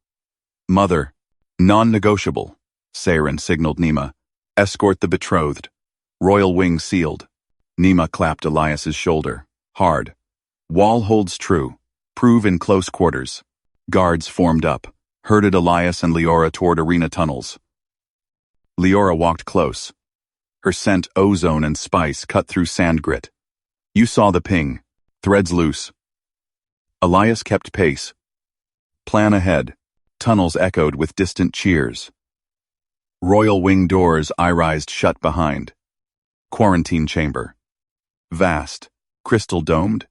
Mother. Non-negotiable. Saren signaled Nema. Escort the betrothed. Royal wing sealed. Nema clapped Elias's shoulder. Hard. Wall holds true. Prove in close quarters. Guards formed up. Herded Elias and Leora toward arena tunnels. Leora walked close. Her scent ozone and spice cut through sand grit. You saw the ping. Threads loose. Elias kept pace. Plan ahead. Tunnels echoed with distant cheers. Royal wing doors eye-rised shut behind. Quarantine chamber. Vast. Crystal-domed.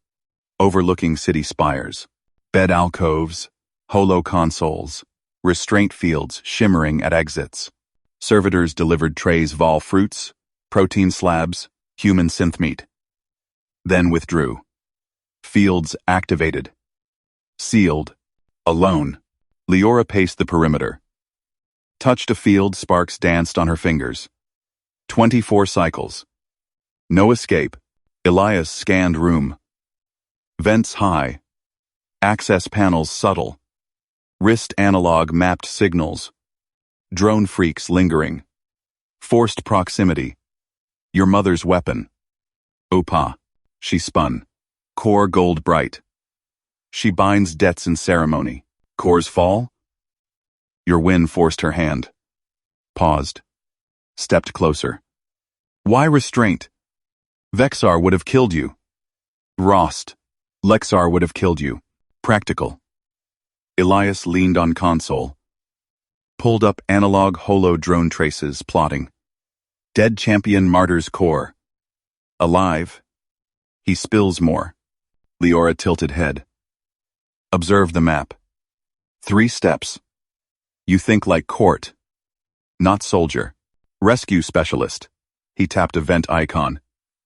Overlooking city spires. Bed alcoves. Holo consoles. Restraint fields shimmering at exits. Servitors delivered trays vol fruits, protein slabs, human synth meat. Then withdrew. Fields activated. Sealed. Alone. Leora paced the perimeter. Touched a field, sparks danced on her fingers. 24 cycles. No escape. Elias scanned room. Vents high. Access panels subtle. Wrist analog mapped signals. Drone freaks lingering. Forced proximity. Your mother's weapon. Opa. She spun. Core gold bright. She binds debts in ceremony. Cores fall? Your win forced her hand. Paused. Stepped closer. Why restraint? Vexar would have killed you. Rost. Lexar would have killed you. Practical. Elias leaned on console. Pulled up analog holo drone traces, plotting. Dead champion martyr's core. Alive. He spills more. Leora tilted head. Observe the map. 3 steps. You think like court. Not soldier. Rescue specialist. He tapped a vent icon.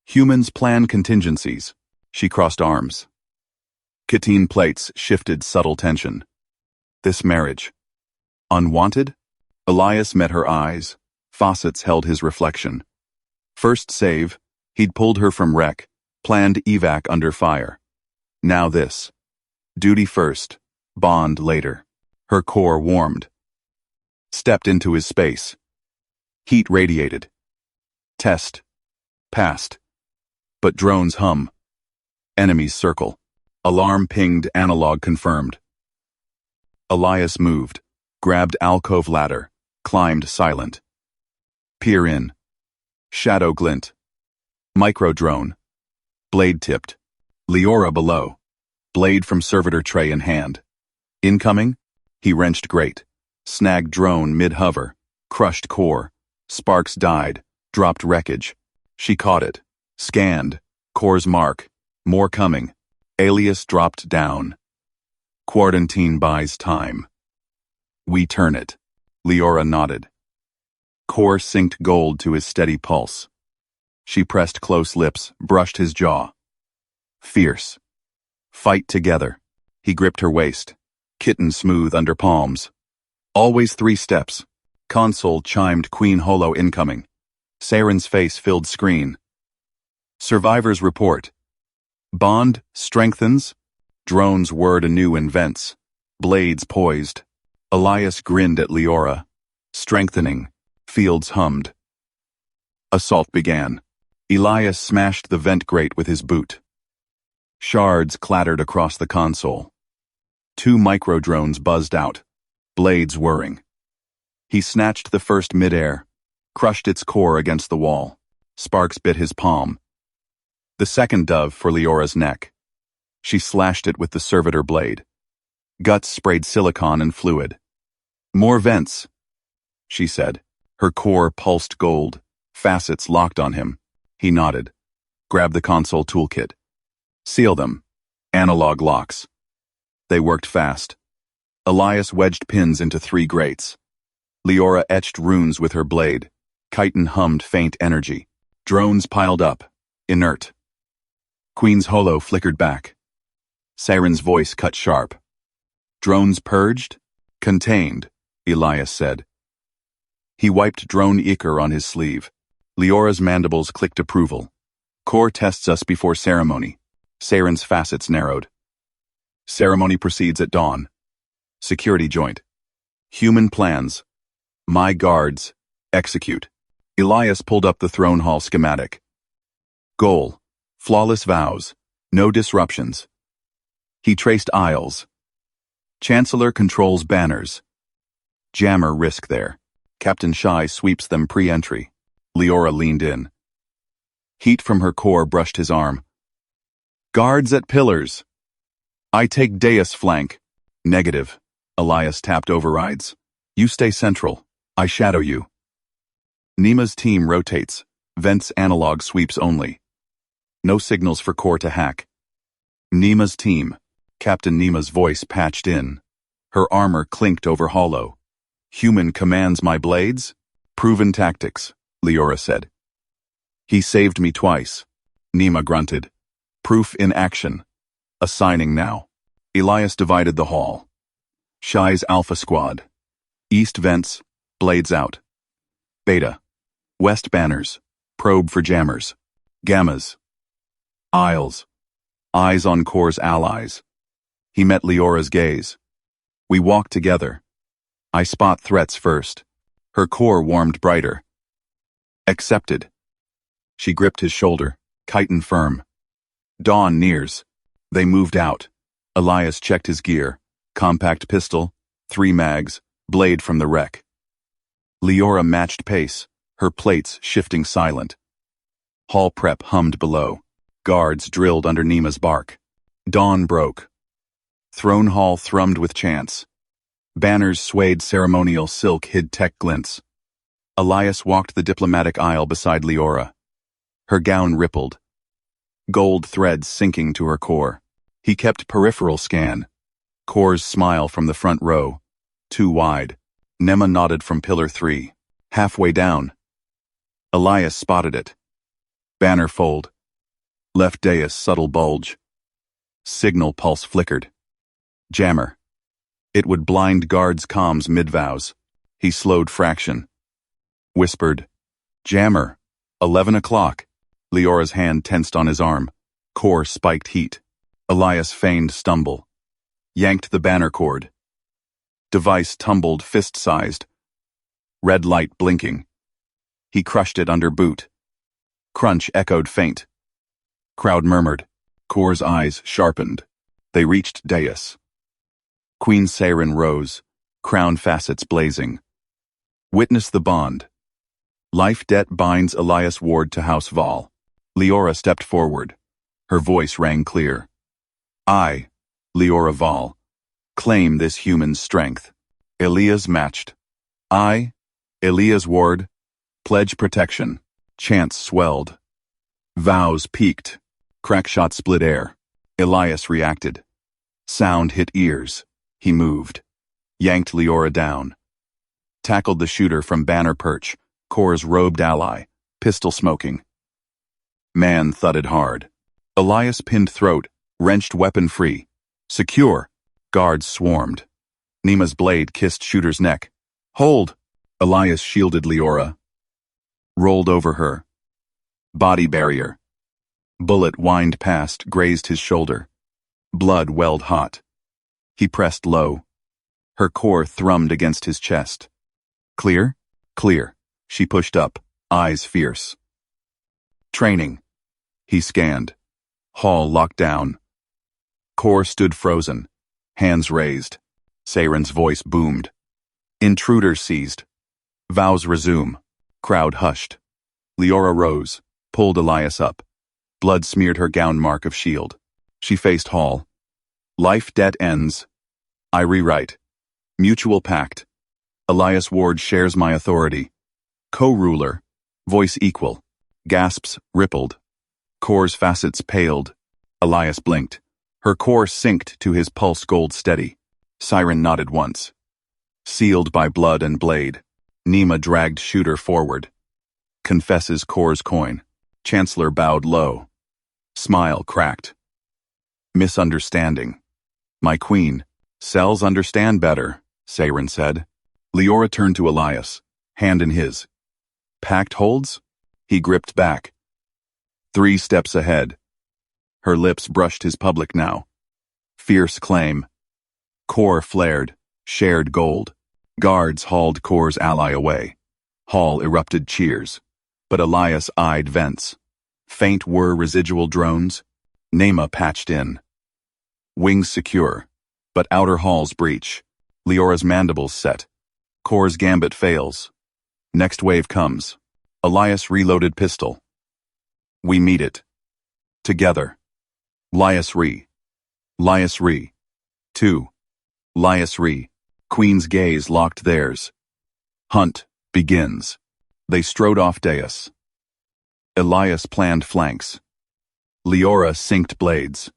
Humans plan contingencies. She crossed arms. Ketine plates shifted subtle tension. This marriage. Unwanted? Elias met her eyes. Faucets held his reflection. First save, he'd pulled her from wreck, planned evac under fire. Now this. Duty first, bond later. Her core warmed. Stepped into his space. Heat radiated. Test. Passed. But drones hum. Enemies circle. Alarm pinged, analog confirmed. Elias moved, grabbed alcove ladder, climbed silent. Peer in. Shadow glint. Micro drone. Blade tipped. Leora below. Blade from servitor tray in hand. Incoming? He wrenched grate. Snagged drone mid-hover. Crushed core. Sparks died. Dropped wreckage. She caught it. Scanned. Core's mark. More coming. Alias dropped down. Quarantine buys time. We turn it. Leora nodded. Core synced gold to his steady pulse. She pressed close lips, brushed his jaw. Fierce. Fight together. He gripped her waist. Kitten smooth under palms. Always 3 steps. Console chimed Queen Holo incoming. Saren's face filled screen. Survivors report. Bond strengthens. Drones word anew in vents. Blades poised. Elias grinned at Leora. Strengthening. Fields hummed. Assault began. Elias smashed the vent grate with his boot. Shards clattered across the console. 2 micro-drones buzzed out. Blades whirring. He snatched the first midair. Crushed its core against the wall. Sparks bit his palm. The second dove for Leora's neck. She slashed it with the servitor blade. Guts sprayed silicon and fluid. More vents, she said. Her core pulsed gold. Facets locked on him. He nodded. Grabbed the console toolkit. Seal them. Analog locks. They worked fast. Elias wedged pins into 3 grates. Leora etched runes with her blade. Chitin hummed faint energy. Drones piled up. Inert. Queen's holo flickered back. Saren's voice cut sharp. Drones purged? Contained, Elias said. He wiped drone Iker on his sleeve. Leora's mandibles clicked approval. Core tests us before ceremony. Saren's facets narrowed. Ceremony proceeds at dawn. Security joint. Human plans. My guards. Execute. Elias pulled up the throne hall schematic. Goal. Flawless vows. No disruptions. He traced aisles. Chancellor controls banners. Jammer risk there. Captain Shy sweeps them pre-entry. Leora leaned in. Heat from her core brushed his arm. Guards at pillars. I take dais flank. Negative. Elias tapped overrides. You stay central. I shadow you. Nima's team rotates. Vents analog sweeps only. No signals for core to hack. Nima's team. Captain Nima's voice patched in. Her armor clinked over hollow. Human commands my blades? Proven tactics, Leora said. He saved me twice. Nima grunted. Proof in action. Assigning now. Elias divided the hall. Shy's Alpha Squad. East vents. Blades out. Beta. West banners. Probe for jammers. Gammas. Isles. Eyes on Core's allies. He met Leora's gaze. We walked together. I spot threats first. Her core warmed brighter. Accepted. She gripped his shoulder, chitin firm. Dawn nears. They moved out. Elias checked his gear. Compact pistol, 3 mags, blade from the wreck. Leora matched pace, her plates shifting silent. Hall prep hummed below. Guards drilled under Nima's bark. Dawn broke. Throne hall thrummed with chants. Banners swayed ceremonial silk hid tech glints. Elias walked the diplomatic aisle beside Leora. Her gown rippled. Gold threads sinking to her core. He kept peripheral scan. Core's smile from the front row. Too wide. Nema nodded from pillar 3. Halfway down. Elias spotted it. Banner fold. Left dais subtle bulge. Signal pulse flickered. Jammer. It would blind guards' comms mid-vows. He slowed fraction. Whispered. Jammer. 11 o'clock. Leora's hand tensed on his arm. Core spiked heat. Elias feigned stumble. Yanked the banner cord. Device tumbled fist-sized. Red light blinking. He crushed it under boot. Crunch echoed faint. Crowd murmured. Core's eyes sharpened. They reached dais. Queen Siren rose, crown facets blazing. Witness the bond. Life debt binds Elias Ward to House Vol. Leora stepped forward. Her voice rang clear. I, Leora Vol, claim this human's strength. Elias matched. I, Elias Ward, pledge protection. Chants swelled. Vows peaked. Crackshot split air. Elias reacted. Sound hit ears. He moved. Yanked Leora down. Tackled the shooter from banner perch, Core's robed ally, pistol smoking. Man thudded hard. Elias pinned throat, wrenched weapon free. Secure. Guards swarmed. Nima's blade kissed shooter's neck. Hold. Elias shielded Leora. Rolled over her. Body barrier. Bullet whined past, grazed his shoulder. Blood welled hot. He pressed low. Her core thrummed against his chest. Clear? Clear. She pushed up, eyes fierce. Training. He scanned. Hall locked down. Core stood frozen, hands raised. Siren's voice boomed. Intruders seized. Vows resume. Crowd hushed. Leora rose, pulled Elias up. Blood smeared her gown mark of shield. She faced Hall. Life debt ends. I rewrite. Mutual pact. Elias Ward shares my authority. Co-ruler. Voice equal. Gasps rippled. Core's facets paled. Elias blinked. Her core synced to his pulse gold steady. Siren nodded once. Sealed by blood and blade. Nima dragged shooter forward. Confesses Core's coin. Chancellor bowed low. Smile cracked. Misunderstanding. My queen. Cells understand better, Siren said. Leora turned to Elias, hand in his. Pact holds? He gripped back. 3 steps ahead. Her lips brushed his public now. Fierce claim. Core flared, shared gold. Guards hauled Core's ally away. Hall erupted cheers. But Elias eyed vents. Faint whir residual drones. Nema patched in. Wings secure. But outer halls breach. Leora's mandibles set. Core's gambit fails. Next wave comes. Elias reloaded pistol. We meet it. Together. Lias Re. Lias Re. 2. Lias Re. Queen's gaze locked theirs. Hunt begins. They strode off dais. Elias planned flanks. Leora synced blades.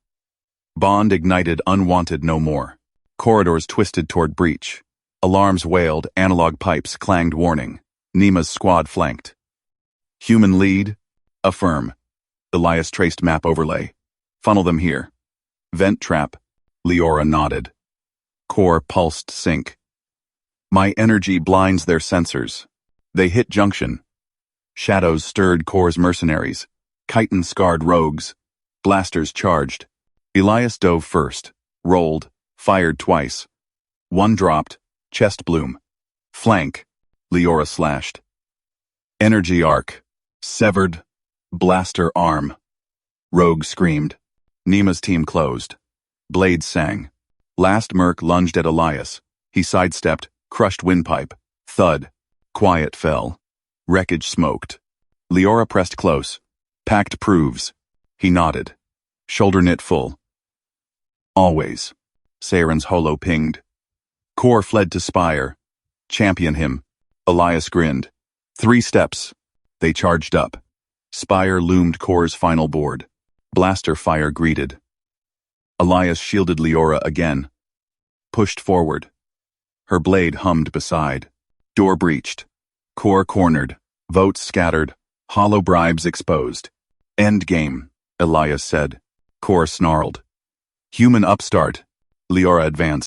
Bond ignited unwanted no more. Corridors twisted toward breach. Alarms wailed, analog pipes clanged warning. Nima's squad flanked. Human lead? Affirm. Elias traced map overlay. Funnel them here. Vent trap. Leora nodded. Core pulsed sync. My energy blinds their sensors. They hit junction. Shadows stirred Core's mercenaries. Chitin scarred rogues. Blasters charged. Elias dove first. Rolled. Fired twice. One dropped. Chest bloom. Flank. Leora slashed. Energy arc. Severed. Blaster arm. Rogue screamed. Nima's team closed. Blades sang. Last Merc lunged at Elias. He sidestepped, crushed windpipe. Thud. Quiet fell. Wreckage smoked. Leora pressed close. Pact proves. He nodded. Shoulder knit full. Always. Saren's holo pinged. Core fled to Spire. Champion him. Elias grinned. 3 steps. They charged up. Spire loomed Core's final board. Blaster fire greeted. Elias shielded Leora again. Pushed forward. Her blade hummed beside. Door breached. Core cornered. Votes scattered. Hollow bribes exposed. End game, Elias said. Core snarled. Human upstart. Leora advanced.